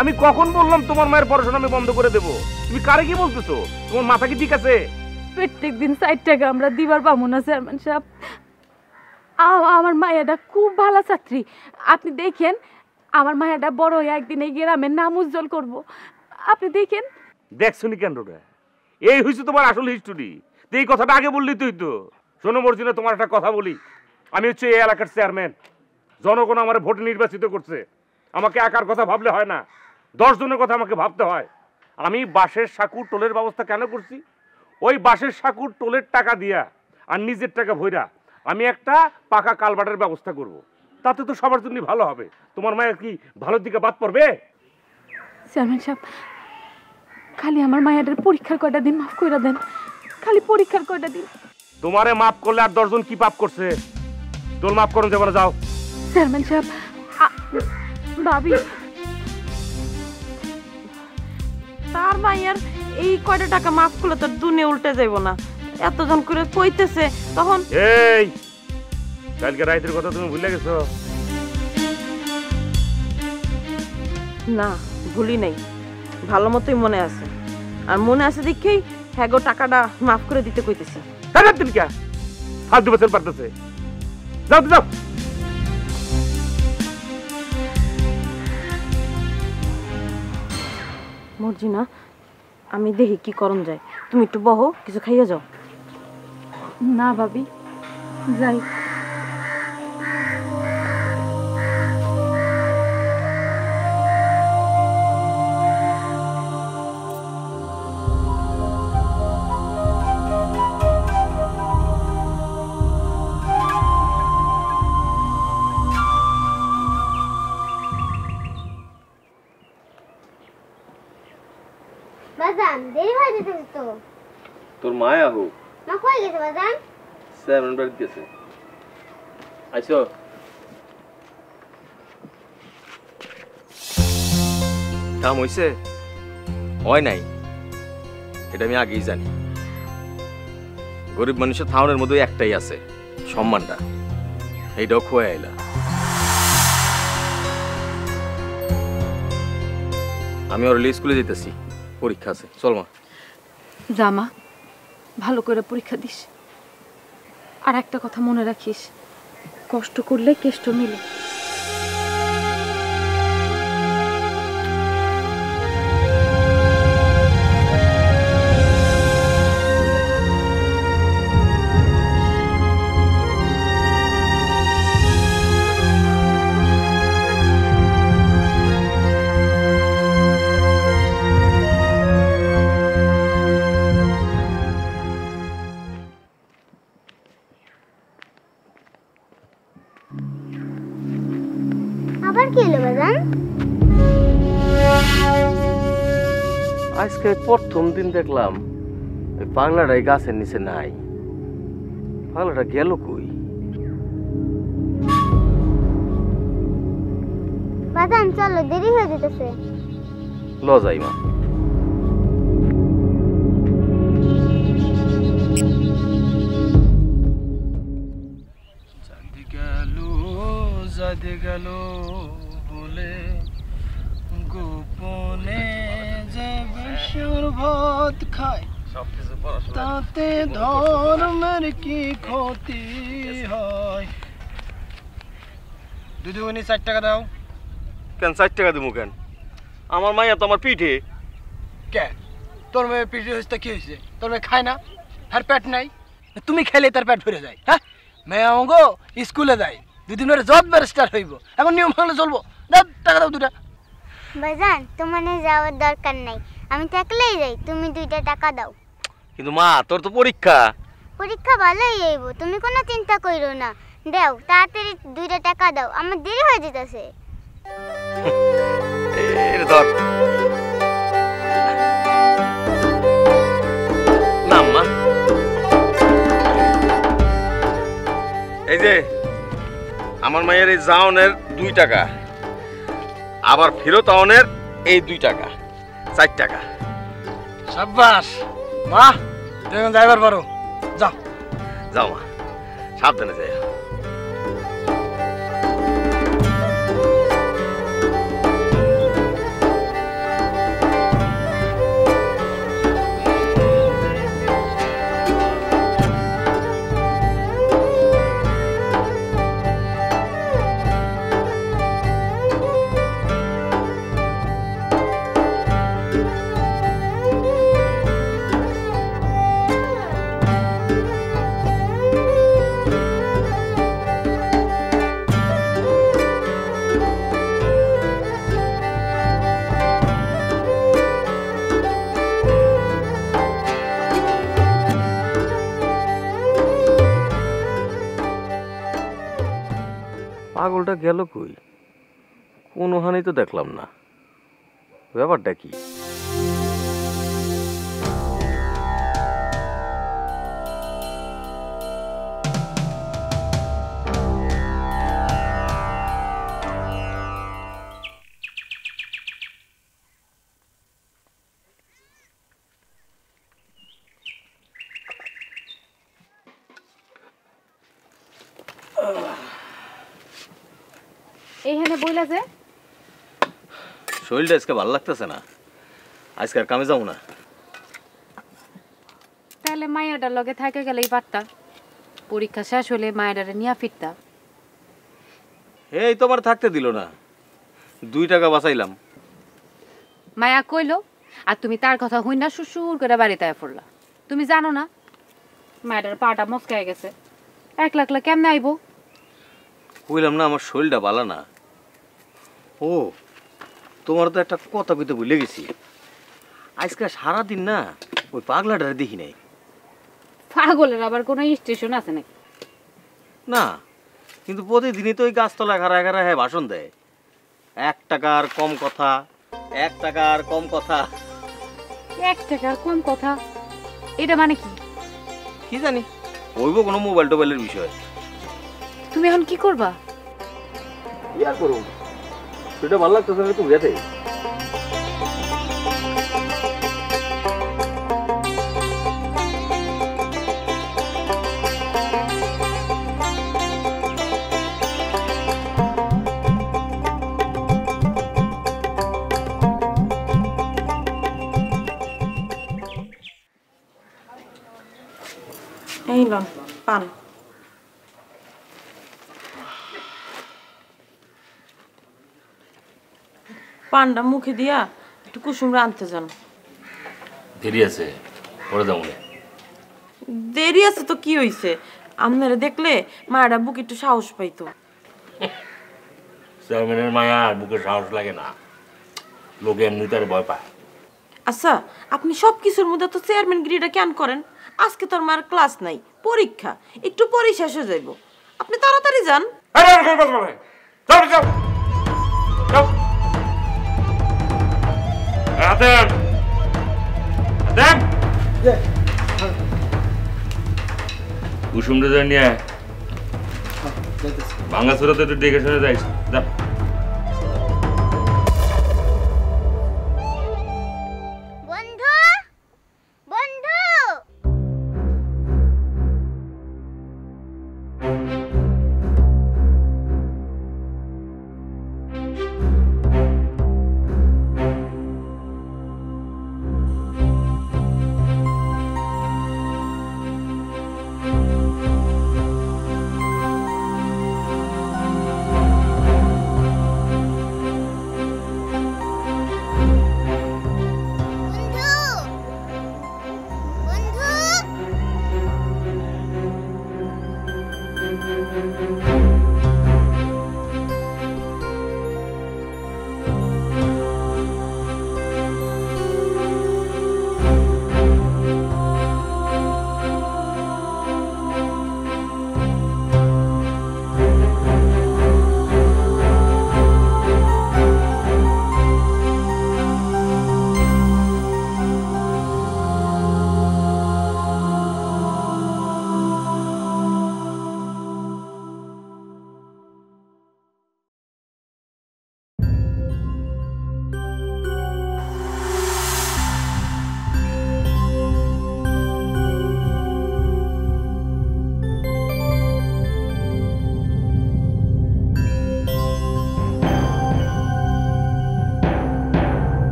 আমি কখন বললাম তোমার মায়ের পড়াশোনা আমি বন্ধ করে দেব? তুমি কারে কি বলতেছো? তোমার মাথা কি ঠিক আছে? প্রত্যেক দিন 60 টাকা আমরা দিবার পাবো না চেয়ারম্যান সাহেব। আমার মায়াটা খুব ভালো ছাত্রী, আপনি দেখেন আমার মায়াটা বড় হয়ে একদিন এই গ্রামের নাম উজ্জ্বল করব, আপনি দেখেন। দেখছনি কেন রে? এই হইছে তোমার আসল হিস্টোরি। তো এই কথাটা আগে বললি তুই তো। শোনো মর্জিনা, তোমার একটা কথা বলি। আমি হচ্ছে এই এলাকার চেয়ারম্যান। জনগণ আমার ভোটে নির্বাচিত করছে। আমাকে একার কথা ভাবলে হয় না, 10 জনের কথা আমাকে ভাবতে হয়। আমি বাঁশের সাঁকুর টোলের ব্যবস্থা কেন করছি? ওই বাঁশের সাঁকুর টোলের টাকা দিয়া আর নিজের টাকা ভইরা আমি একটা পাকা কালভার্টের ব্যবস্থা করব। তাতে তো সবার জন্য ভালো হবে। তোমার মায়ের কি ভালোর দিকে বাদ পড়বে? চেয়ারম্যান সাহেব, খালি আমার মায়াদের পরীক্ষার কয়টা দিন মাফ করে দেন, খালি পরীক্ষার কয়টা দিন। তোমারে মাফ করলে আর 10 জন কি পাপ করছে? তোর মাফ করুন যাবে না, যাও। চেয়ারম্যান সাহেব, ভাবি তার মাইয়ার এই কয়টা টাকা মাফ করলে তো দুনিয়া উল্টে যাইব না। এতজন করে কইতেছে তখন। এই কালকে রাতের কথা তুমি ভুলে গেছো? না, ভুলি নাই, ভালো মতোই মনে আছে। আর মনে আছে দেখেই হ্যাঁ গো টাকাটা মাফ করে দিতে কইতেছি। তুমি কে ফালতু বছর পারতেছে? যাও তো যাও। মর্জিনা, আমি দেখি কি করণ যায়। তুমি একটু বহো, কিছু খাইয়া যাও। না ভাবি, যাই। বাজান দেরি হয়ে যেতেছে তো। তোর মায়া হোক। মা কই গেছে বাজান? চেয়ারম্যান বাড়িতে গেছে। আইসো। কাম হইছে? হয় নাই, এটা আমি আগেই জানি। গরিব মানুষের থাউনের মধ্যে একটাই আছে, সম্মানটা। এইটাও খোয়া আইলা। আমি ওর স্কুলে যেতেছি, পরীক্ষা আছে। চল মা। জামা ভালো করে পরীক্ষা দিস, আর একটা কথা মনে রাখিস, কষ্ট করলে কেষ্ট মিলে। আবার কি হলো বাজান? আজকে প্রথম দিন দেখলাম ওই পাগলাটা এই গাছের নিচে নাই। পাগলাটা গেল কই? বাজান চলো, দেরি হয়ে যেতেছে। ল যাই মা। গেল বলে গোপনে যে বেশর ভাত খায় তাতে ধর্মের কি ক্ষতি হয়। দিদিমণি 4 টাকা দাও। কেন 4 টাকা দেবো কেন? আমার মাইয়া তো আমার পিঠে। কে তোর মেয়ে পিঠে হয়েছে কি হয়েছে? তোর মেয়ে খায় না? আর পেট নাই? তুমি খেলে তার পেট ভরে যায়। হ্যাঁ মেয়ে অঙ্গ স্কুলে যায়, 2 দিন পরে জব ব্যারিস্টার হইব। এখন নিয়ম ভাঙলে চলবো। দাও টাকা দাও 2টা। বাজান তোমার যাওয়ার দরকার নাই, আমি তো একলাই যাই, তুমি 2টা টাকা দাও। কিন্তু মা তোর তো পরীক্ষা। পরীক্ষা ভালোই হইব, তুমি কোনো চিন্তা কইরো না। দাও তাড়াতাড়ি 2টা টাকা দাও, আমার দেরি হয়ে যেতেছে। এই ধর না মা, এই যে আমার মায়ের এই জাওনের 2 টাকা, আবার ফেরত আওনের এই 2 টাকা, 4 টাকা। সাব্বাস মা, তুমি যাইবার পারো। যাও যাও মা, সাবধানে যাই। পাগলটা গেল কই? কোনো হানি তো দেখলাম না, ব্যাপারটা কি? এইখানে বইলা যে শরীরটা আজকে ভালো লাগতেছে না, আজকে আর কামে যাবো না। তাহলে মায়াটার লগে থাকে গেলেই পারতা, পরীক্ষা শেষ হলে মায়াটারে নিয়ে ফিরতা। এই তোমার থাকতে দিল না, 2 টাকা বাঁচাইলাম। মায়া কইলো আর তুমি তার কথা হই না সুসুর করে বাড়িতে আয়া পড়লা। তুমি জানো না মায়াটার পাটা মস্কায় গেছে, একলা একলা কেমনে আইবো? কইলাম না আমার শরীরটা ভালো না। ও তোমার তো একটা কথা কইতে ভুলে গেছি, আজকে সারাদিন না ওই পাগলাটারে দেখি নাই। পাগলের আবার কোনো স্টেশন আছে নাকি? না, কিন্তু প্রতিদিনই তো ওই গাছতলা খাড়া খাড়া হ্যাঁ ভাষণ দেয়, 1 টাকার কম কথা, 1 টাকার কম কথা। 1 টাকার কম কথা এটা মানে কি? কি জানি, হইব কোনো মোবাইল টোবাইলের বিষয়। তুমি এখন কি করবা? কি আর করব, সেটা ভালো লাগতেছে না তুমি যেতে। এই লন পান। পানটা মুখে দিয়া একটু কুসুমরা আনতে যান। দেরি আছে, পরে যাবো। দেরি আছে তো কি হইছে, আপনারা দেখলে মায়েরা বুক একটু সাহস পাইতো। চেয়ারম্যানের মায়া আর বুকে সাহস লাগে না, লোকে এমনি তার ভয় পায়। আচ্ছা আপনি সব কিছুর মধ্যে তো চেয়ারম্যান গিরিটা কেন করেন? আজকে তোর মার ক্লাস নাই, পরীক্ষা, একটু পরে শেষ হয়ে যাইব, আপনি তাড়াতাড়ি যান। কুসুম রেজার নিয়ে ভাঙা চোরাতে একটু দেখে শুনে যাইস। যা। বন্ধু বন্ধু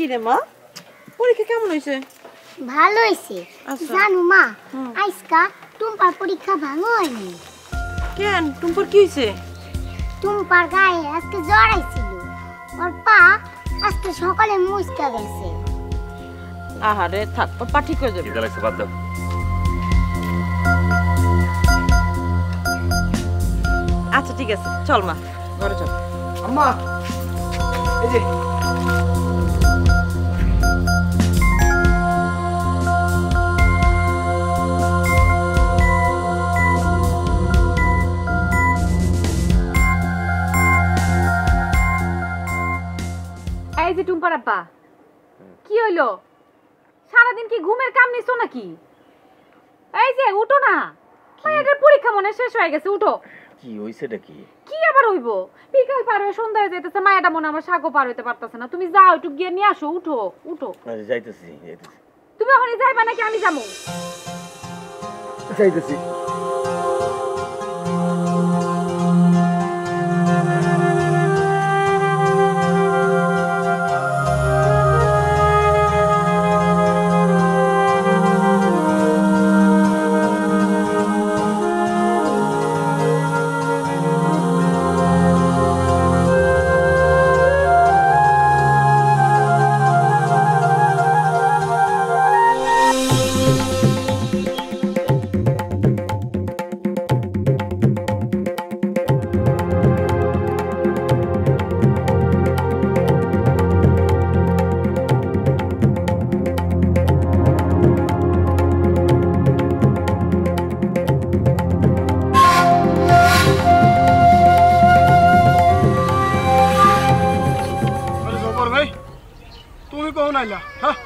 কি রে মা, পরীক্ষা কেমন হয়েছে? ভালো হয়েছে। আচ্ছা। জানো মা, আজকা টুম্পার পরীক্ষা ভালো হয়নি। কেন, টুম্পুর কি হয়েছে? টুম্পার গায়ে আজকে জ্বর আইছিল, ওর পা আজকে সকালে মুচকা গেছে। আহারে থাক, ওর পা ঠিক হয়ে যাবে। খিদা লাগছে, বাদ দাও। আচ্ছা ঠিক আছে, চল মা ঘরে চল। আম্মা এই যে এই যে টুম্পার আব্বা, কি হইলো? সারাদিন কি ঘুমের কাম নিছো নাকি? এই যে উঠো না, মায়ের পরীক্ষা মনে শেষ হয়ে গেছে, উঠো। কি হইছেটা কি? কি আবার হইব? বিকাল পার হয়ে সন্ধ্যায় যাইতেছে, মায়েরা মনে আমার শাকও পার হইতে পারতেছে না। তুমি যাও, একটু গিয়ে নিয়ে আসো, উঠো উঠো। আরে যাইতেছি যাইতেছি তুমি ওখানে যাইবা নাকি আমি যাবো? যাইতেছি।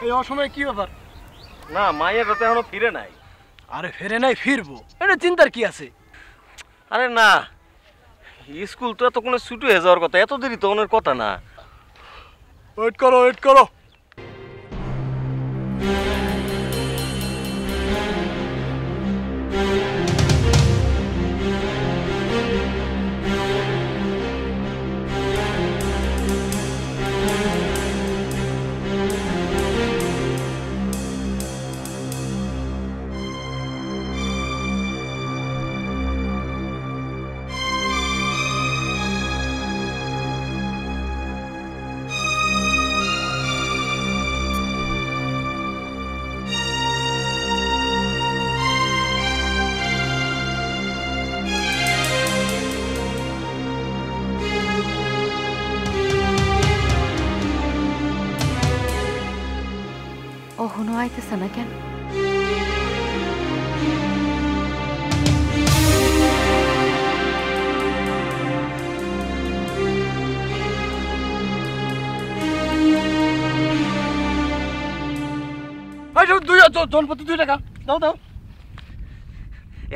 এই অসময়ে কি ব্যাপার? না, মায়ের রাতে এখনো ফিরে নাই। আরে ফিরে নাই, ফিরবো, এটা চিন্তার কি আছে? আরে না, স্কুল তো এতক্ষণে ছুটি হয়ে যাওয়ার কথা, এত দেরি তো ওনার কথা না। ওয়েট করো ওয়েট করো। এখনো আইতেছে না কেন? জনপতি 2 টাকা দাও দাও।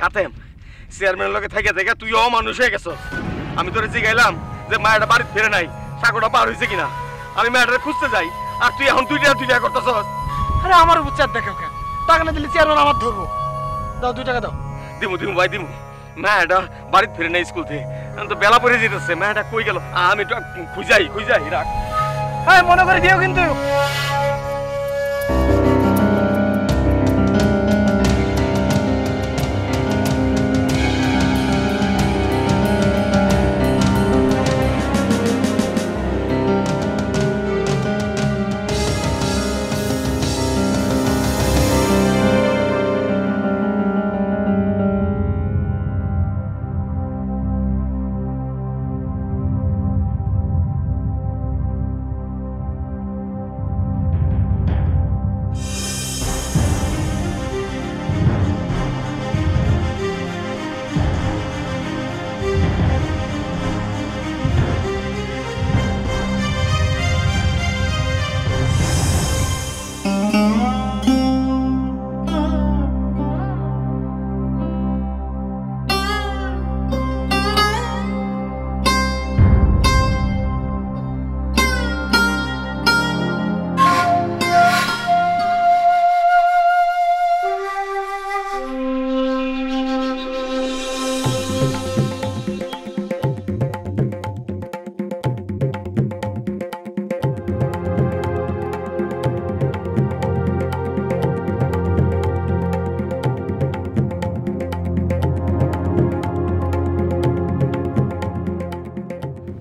আতেম, চেয়ারম্যানের লগে থাইকা থাইকা তুই অমানুষ হয়ে গেছস। আমি তোরে জিগাইলাম যে মায়েরা বাড়িতে ফিরে নাই, সাগরটা পার হয়েছে কিনা। আমি মায়েরা খুঁজতে যাই, আর তুই এখন 2 টাকা করতেছস। আরে আমার উপর চাপ দেখো কেন? টাকা না দিলে চেয়ারম্যান আমার ধরবো। দাও 2 টাকা দাও। দিমু দিমু ভাই দিমু। মায়েরা বাড়িতে ফিরে নাই স্কুল থেকে, তো বেলা পড়ে যেতেছে। মায়েরা কই গেল? আমি একটু খুঁজাই রাখ। হ্যাঁ মনে করে দিও কিন্তু।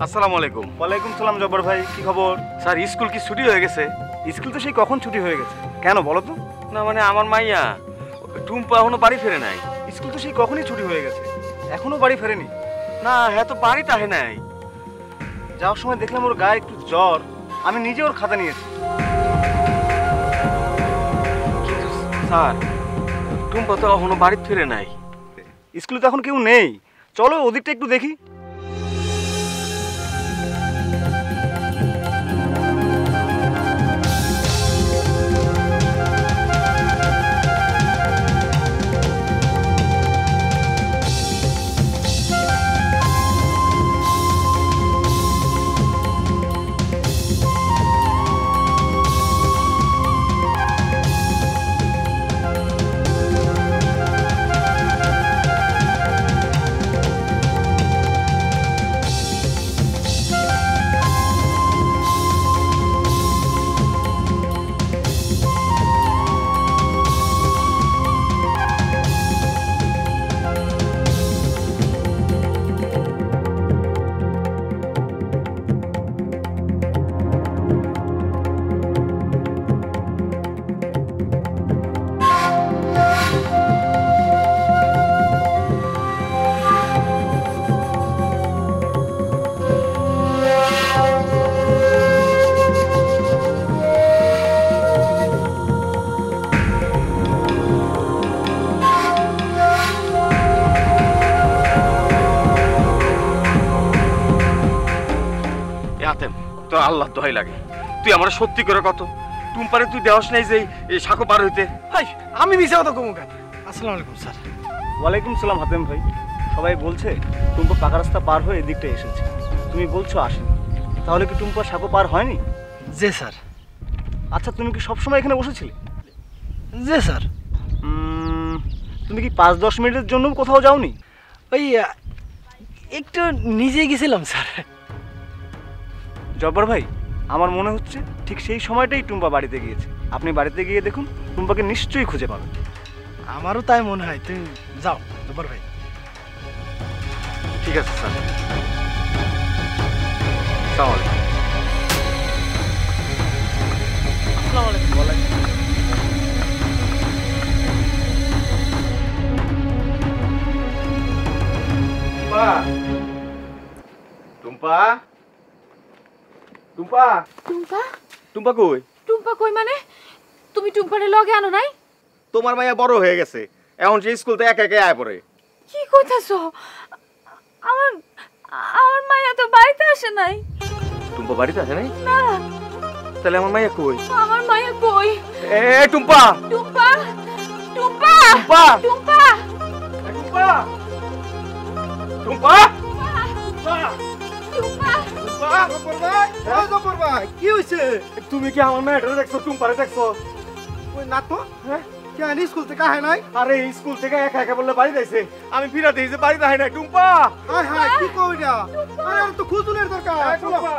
আসসালামু আলাইকুম। ওয়ালাইকুম সালাম জব্বার ভাই, কি খবর? স্যার স্কুল কি ছুটি হয়ে গেছে? স্কুল তো সেই কখন ছুটি হয়ে গেছে, কেন বলো তো? না মানে আমার মাইয়া টুম্পা এখনো বাড়ি ফেরে নাই। স্কুল তো সেই কখনই ছুটি হয়ে গেছে, এখনো বাড়ি ফেরেনি? না হ্যাঁ তো বাড়িতে আহে নাই। যাওয়ার সময় দেখলাম ওর গায়ে একটু জ্বর, আমি নিজে ওর খাতা নিয়েছি। কিন্তু স্যার টুম্পা তো এখনো বাড়িতে ফিরে নাই। স্কুলে তো এখন কেউ নেই, চলো ওদিকটা একটু দেখি। তোর আল্লাহ দোহাই লাগে, তুই আমার সত্যি করে কত টুম্পারে তুই দেওয়াস নাই যে এই সাঁকো পার হইতে? হাই আমি মিশা কথা কমু কেন? আসসালামু আলাইকুম স্যার। ওয়ালাইকুম সালাম হাতেম ভাই। সবাই বলছে টুম্পা পাকা রাস্তা পার হয়ে এদিকটা এসেছে, তুমি বলছো আসেনি, তাহলে কি টুম্পা সাঁকো পার হয়নি? জি স্যার। আচ্ছা তুমি কি সবসময় এখানে বসেছিলে? জি স্যার। তুমি কি 5-10 মিনিটের জন্য কোথাও যাওনি? ওই একটু নিজে গেছিলাম স্যার। জব্বার ভাই, আমার মনে হচ্ছে ঠিক সেই সময়টাই টুম্পা বাড়িতে গিয়েছে। আপনি বাড়িতে গিয়ে দেখুন, টুম্পাকে নিশ্চয়ই খুঁজে পাবেন। আমারও তাই মনে হয়, তুমি যাও জব্বার ভাই। ঠিক আছে স্যার। আসসালামু আলাইকুম। আসসালামু আলাইকুম। ওয়ালাইকুম। টুম্পা, টুম্পা, টুম্পা? টুম্পা কই? টুম্পা কই মানে? তুমি টুম্পারে লগে আনো নাই? তোমার মাইয়া বড় হয়ে গেছে, এখন সে স্কুল থেকে একা একা আয় পড়ে। কি কইতাছো? আমার আমার মাইয়া তো বাড়িতে আসে নাই। টুম্পা বাড়িতে আসে নাই? না। তাহলে আমার মাইয়া কই? আমার মাইয়া কই? এ টুম্পা, টুম্পা, টুম্পা, টুম্পা, টুম্পা, টুম্পা, টুম্পা, কি হয়েছে? তুমি কি আমার মেয়েটা দেখছো? টুম্পারে দেখছো? ওই না তো। হ্যাঁ কেন স্কুল থেকে আহে নাই? আরে স্কুল থেকে একা একা বললে বাড়ি যাইছে, আমি ফিরা দিয়েছি বাড়িতে আহে নাই। টুম্পা, হায় হায় কি কই না? আরে আর তো খুঁজুনের দরকার। টুম্পা,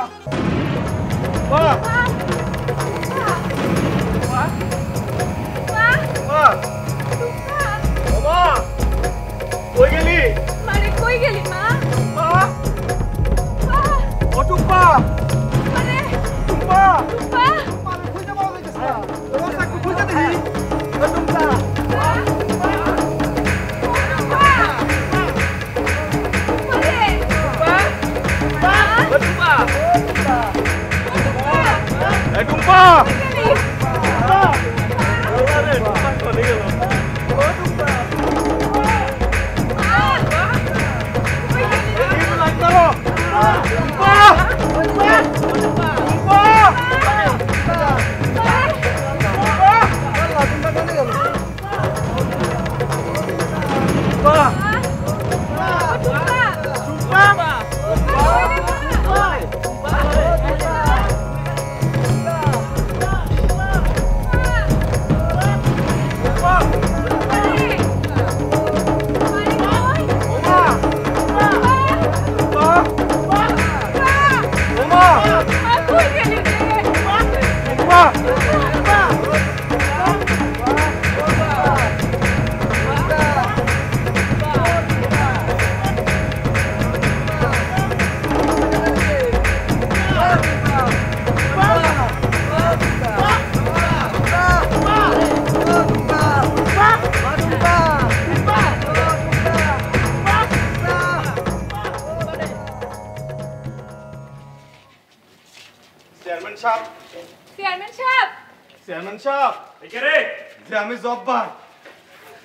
কই গেলি? মানে কই গেলি মা? ও টুম্পা, মানে টুম্পা, টুম্পা, মানে খুঁজে পাওয়া যাইতেছে না। তোমার সাথে খুঁজে দেখি। ও টুম্পা, টুম্পা, টুম্পা, চেয়ারম্যান সাহেব চেয়ারম্যান সাহেব কে রে? যে আমি জব্বার।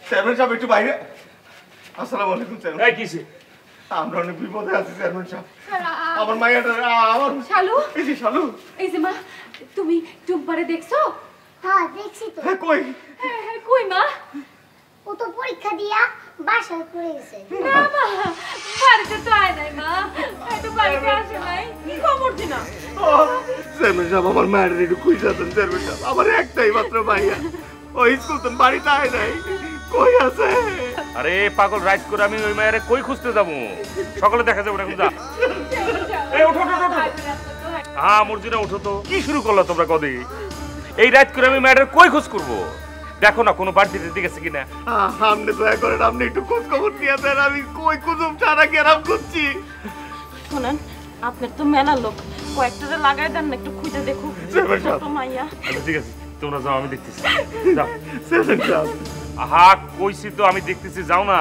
চেয়ারম্যান সাহেব একটু বাইরে। আসসালামু আলাইকুম চেয়ারম্যান। এই কিসে? আমরা অনেক বিপদে আছি চেয়ারম্যান সাহেব। আমার মাইয়াটা আমার শালু এই যে শালু। এই যে মা তুমি টুম্পারে দেখছো? হ্যাঁ দেখছি তো। কই? হ্যাঁ কই মা? ও তো পরীক্ষা দিয়া বাসায় পড়ে গেছে। না মা বাড়িতে তো আয় নাই মা, এত বাড়িতে আসে নাই। কি খবর দিনা? চেয়ারম্যান সাহেব আমার মায়ের একটু খুঁজে দেন চেয়ারম্যান সাহেব। আমার একটাই মাত্র মাইয়া, ওই স্কুল তো বাড়িতে আয় নাই, কই আছে? আরে পাগল, রাইট করে আমি ওই মায়ের কই খুঁজতে যাবো? সকালে দেখা যাবে, এখন যা। এই ওঠো ওঠো ওঠো। হ্যাঁ মর্জিনা ওঠো তো। কি শুরু করলো তোমরা কদি? এই রাত করে আমি মায়ের কই খোঁজ করবো? দেখো না কোনো বাড়িতে দিতে গেছে কিনা। আপনি দয়া করেন, আপনি একটু খোঁজ খবর দিয়ে দেন। আমি কই কুজুম ছাড়া গেরাম করছি। শুনেন, আপনার তো মেলা লোক, কয়েকটা লাগাই দেন না, একটু খুঁজে দেখো ছোট মাইয়া। আচ্ছা ঠিক আছে, তোমরা যাও, আমি দেখতেছি। যাও। চেয়ারম্যান সাহেব আহা কইছি তো আমি দেখতেছি, যাও না।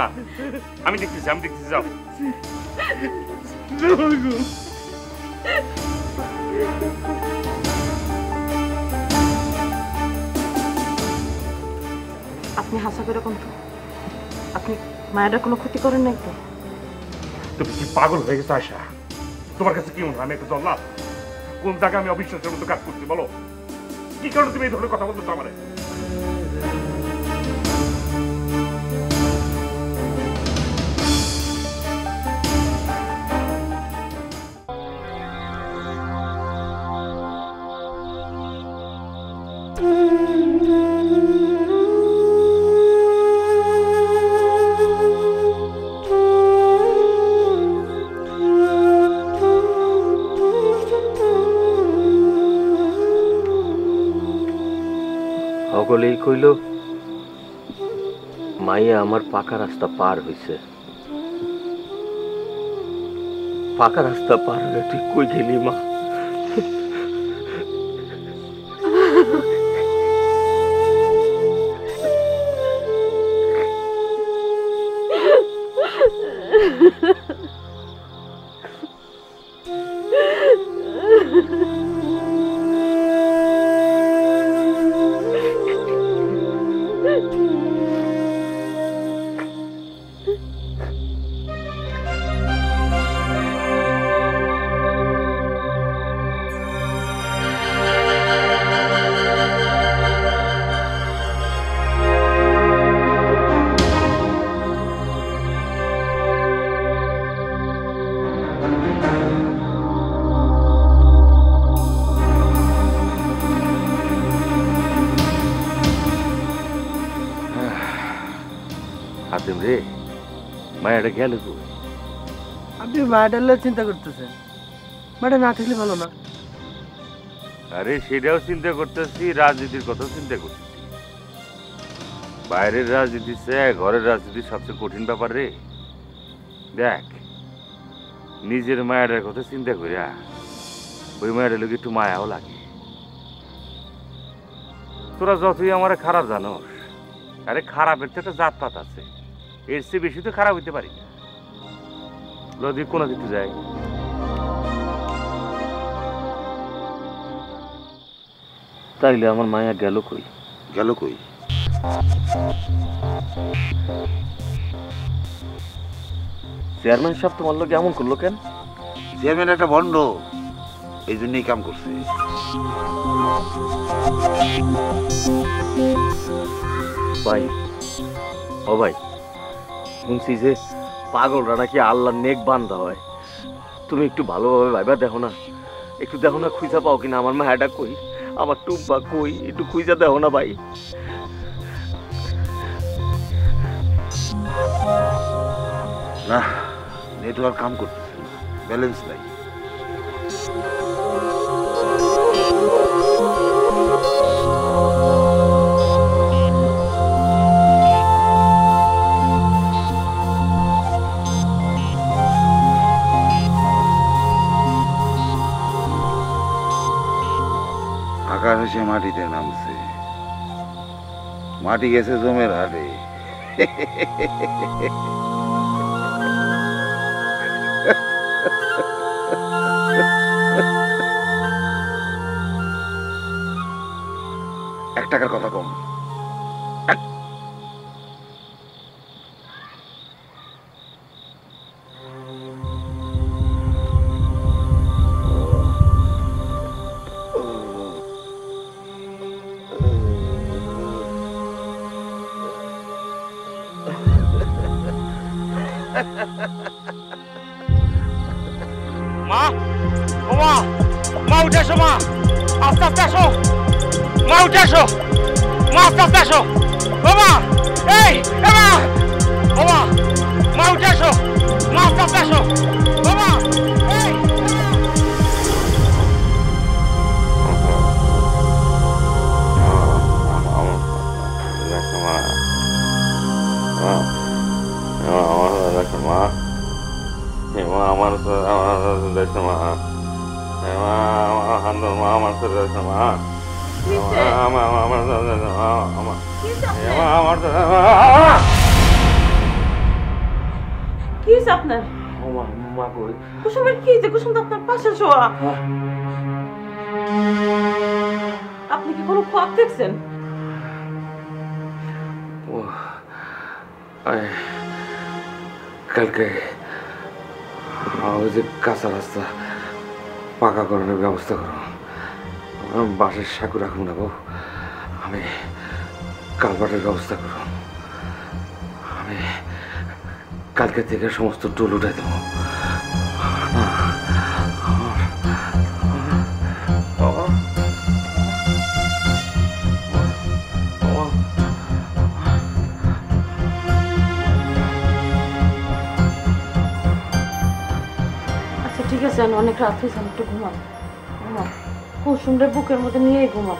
আমি দেখতেছি যাও। আপনি হাসা করে কোন তো? আপনি মায়েরা কোনো ক্ষতি করেন নাই তো? তুমি কি পাগল হয়ে গেছো আয়শা? তোমার কাছে কি মনে হয় আমি একটা জল্লাদ? কোন জায়গায় আমি অবিশ্বাসের মতো কাজ করছি বলো? কি কারণে তুমি এই ধরনের কথা বলছো আমারে? সকলেই কইল মাইয়া আমার পাকা রাস্তা পার হইছে। পাকা রাস্তা পার হয়ে তুই কই গেলি মা? হাতেম রে, মায়াটা গেল তো? আপনি মায়াটার চিন্তা করতেছেন, মায়াটা না থাকলে ভালো না? আরে সেটাও চিন্তা করতেছি, রাজনীতির কথাও চিন্তা করতেছি। বাইরের রাজনীতি চেয়ে ঘরের রাজনীতি সবচেয়ে কঠিন ব্যাপার রে। দেখ, নিজের মায়ের কথা চিন্তা করিয়া ওই মায়ের লোক একটু মায়াও লাগে। তোরা যতই আমার খারাপ জানোস, আরে খারাপের তো একটা জাতপাত আছে, এর চেয়ে বেশি তো খারাপ হইতে পারি না। যদি কোনো দিকে যাই, তাইলে আমার মায়া গেল কই? গেল কই? চেয়ারম্যান সাহেব তোমার লোক এমন করলো কেন? চেয়ারম্যান একটা ভণ্ড, এই জন্যই কাম করছে। ভাই, ও ভাই, শুনছি যে পাগলরা নাকি আল্লাহর নেক বান্দা হয়। তুমি একটু ভালোভাবে ভাইবা দেখো না, একটু দেখো না খুঁজা পাও কিনা আমার মায়াটা কই, আমার টুম্পা কই, একটু খুঁজা দেখো না ভাই। না, নেটওয়ার্ক কাম করতেছে না, ব্যালেন্স নাই। আকাশ এসে মাটিতে নামছে, মাটি গেছে জমের হাটে। 1 টাকার কথা কম। মা, ও মা, মা উঠে আসো মা, আস্তে আস্তে আসো, মা উঠে আসো, মা আস্তে আস্তে আসো, ও মা, এই মা, ও মা, মা উঠে আসো, মা আস্তে আস্তে আসো, ও মা, এই কি হয়েছে আপনার? কুসুমের কি হয়েছে? কুসুম তো আপনার পাশে শোয়া। আপনি কি কোনো খোয়াব দেখছেন? কালকে ওই যে কাঁচা রাস্তা পাকা করানোর ব্যবস্থা করো। বাসের সাঁকু রাখুন না বউ, আমি কালপাটের ব্যবস্থা করো। আমি কালকে থেকে সমস্ত টোল উঠাই দেবো। আচ্ছা ঠিক আছে, আমি অনেক রাত হয়েছে, একটু ঘুমাও। ঘুমাও, কুসুমরে বুকের মধ্যে নিয়ে ঘুমাও।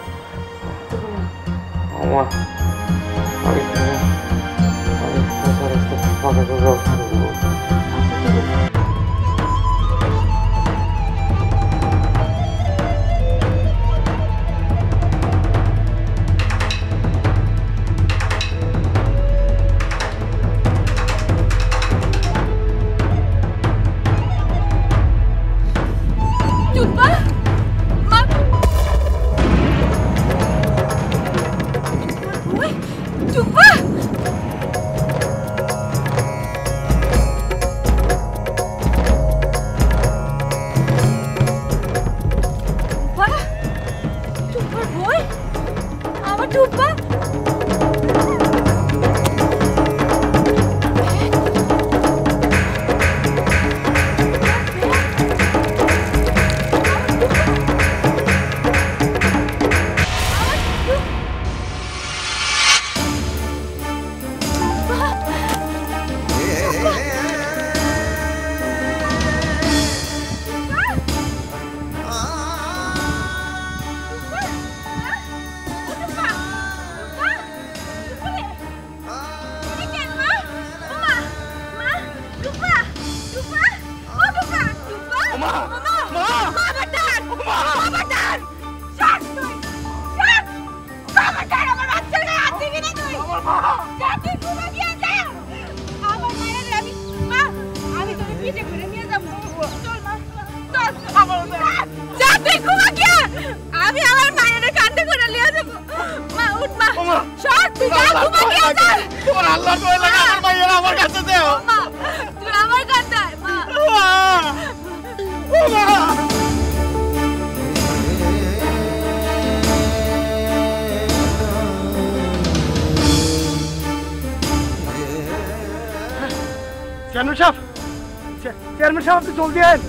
চেয়ারম্যান সাহেব, আপনি জলদি আয়েন,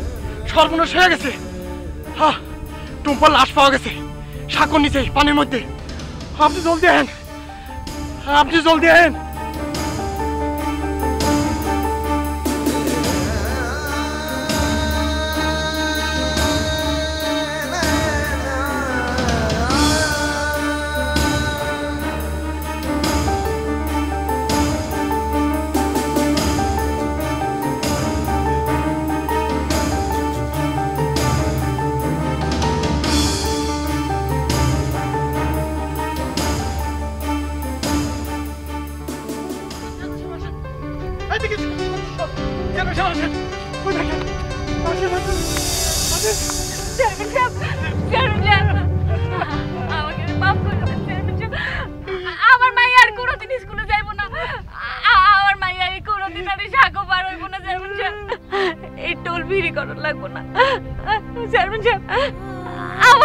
সর্বনাশ হয়ে গেছে। হ্যাঁ, টুম্পার লাশ পাওয়া গেছে সাঁকোর নিচে পানির মধ্যে। আপনি জলদি আয়েন, আপনি জলদি আয়েন। আমাকে মাফ করে দেন চেয়ারম্যান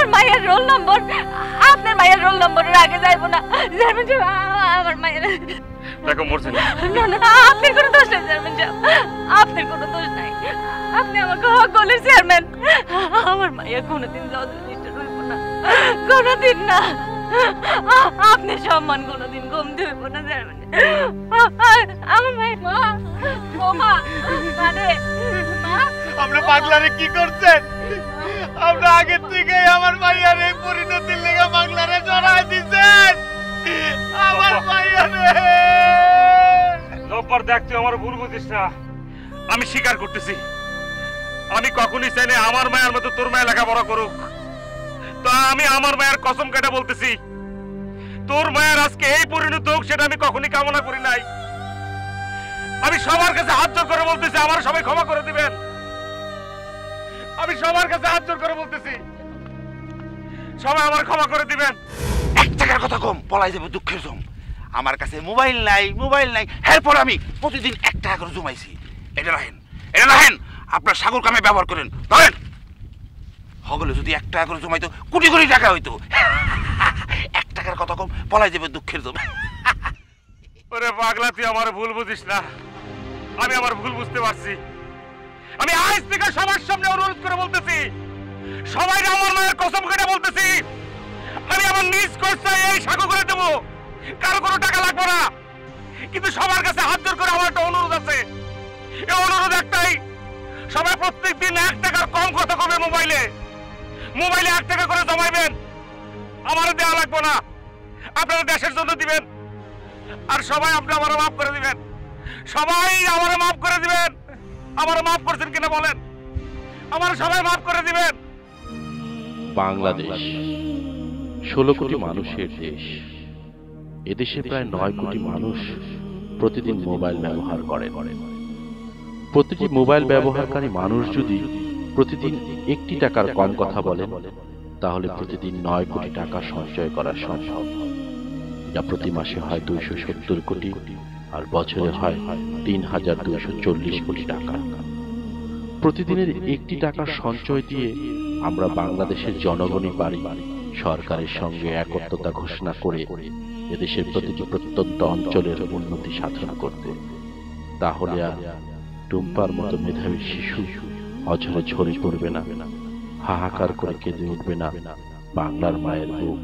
আমার মায়ের রোল নম্বর আপনার মায়ের রোল নম্বরের আগে যাইবো না। চেয়ারম্যান সাহেব, আমার মায়ের দেখো মরছে না। না, আপনার কোনো দোষ নাই চেয়ারম্যান সাহেব, আপনার কোনো দোষ নাই। আপনি আমাকে হক বলেন চেয়ারম্যান, আমার মায়ের কোনোদিন জজ রেজিস্টার হইব না, কোনোদিন না। আপনার সম্মান কোনোদিন কমতে হইব না চেয়ারম্যান। আমার মায়ের মা, ও মা, মানে মা, আমরা পাগলারে কি করছেন? আমরা আগে থেকে আমার মাইয়ার এই পরিণতির লেগে পাগলারে জড়াই দিছেন। আমার মাইয়ারে জব্বার দেখ, তুই আমার ভুল বুঝিস না। আমি স্বীকার করতেছি, আমি কখনই চাই না আমার মায়ের মতো তোর মায়ের লেখাপড়া করুক। তা আমি আমার মায়ের কসম কেটে বলতেছি, তোর মায়ের আজকে এই পরিণত হোক সেটা আমি কখনই কামনা করি নাই। আমি সবার কাছে হাত জোর করে বলতেছি, আমার সবাই ক্ষমা করে দিবেন। আমি সবার কাছে হাত জোর করে বলতেছি, সবাই আমার ক্ষমা করে দিবেন। এক টাকার কথা কম, পলাই যাবে দুঃখের জম। আমার কাছে মোবাইল নাই, এরপর আমি প্রতিদিন 1 টাকা করে জমাইছি। এটা রাখেন, আপনার সাগর কামে ব্যবহার করেন। ধরেন, হগলে যদি 1 টাকা করে জমাইতো কোটি কোটি টাকা হইতো। 1 টাকার কথা কম, পলাই যাবে দুঃখের জম। ওরে পাগলা, তুই আমার ভুল বুঝিস না। আমি আমার ভুল বুঝতে পারছি। আমি আজ থেকে সবার সামনে অনুরোধ করে বলতেছি, সবাই আমার মায়ের কসম কেটে বলতেছি, আমি আমার নিজ খরচায় এই সাগর করে দেবো, কারো কোনো টাকা লাগবে না। কিন্তু সবার কাছে হাত জোর করে আমার একটা অনুরোধ আছে। এই অনুরোধ একটাই, সবাই প্রত্যেকদিন 1 টাকার কম কথা কবে মোবাইলে 1 টাকা করে জমাইবেন। আমার দেওয়া লাগবে না, আপনারা দেশের জন্য দিবেন। আর সবাই আপনি আমার মাফ করে দিবেন, সবাই আমার মাফ করে দিবেন। আমার মাফ করছেন কিনা বলেন, আমার সবাই মাফ করে দিবেন। বাংলাদেশ 16 কোটি মানুষের দেশ। এদেশে প্রায় 9 কোটি মানুষ প্রতিদিন মোবাইল ব্যবহার করে। প্রতিটি মোবাইল ব্যবহারকারী মানুষ যদি প্রতিদিন 1 টাকার কম কথা বলেন, তাহলে প্রতিদিন 9 কোটি টাকা সঞ্চয় করা সম্ভব, যা প্রতি মাসে হয় 270 কোটি, আর বছরে হয় 3240 কোটি টাকা। প্রতিদিনের 1 টাকার সঞ্চয় দিয়ে আমরা বাংলাদেশের জনগণই পারি সরকারের সঙ্গে একত্রতা ঘোষণা করে এদেশের প্রতিটি প্রত্যন্ত অঞ্চলের উন্নতি সাধন করতে। তাহলে আর টুম্পার মতো মেধাবী শিশু অঝরে ঝরে পড়বে না, হাহাকার করে কেঁদে উঠবে না বাংলার মায়ের বুক।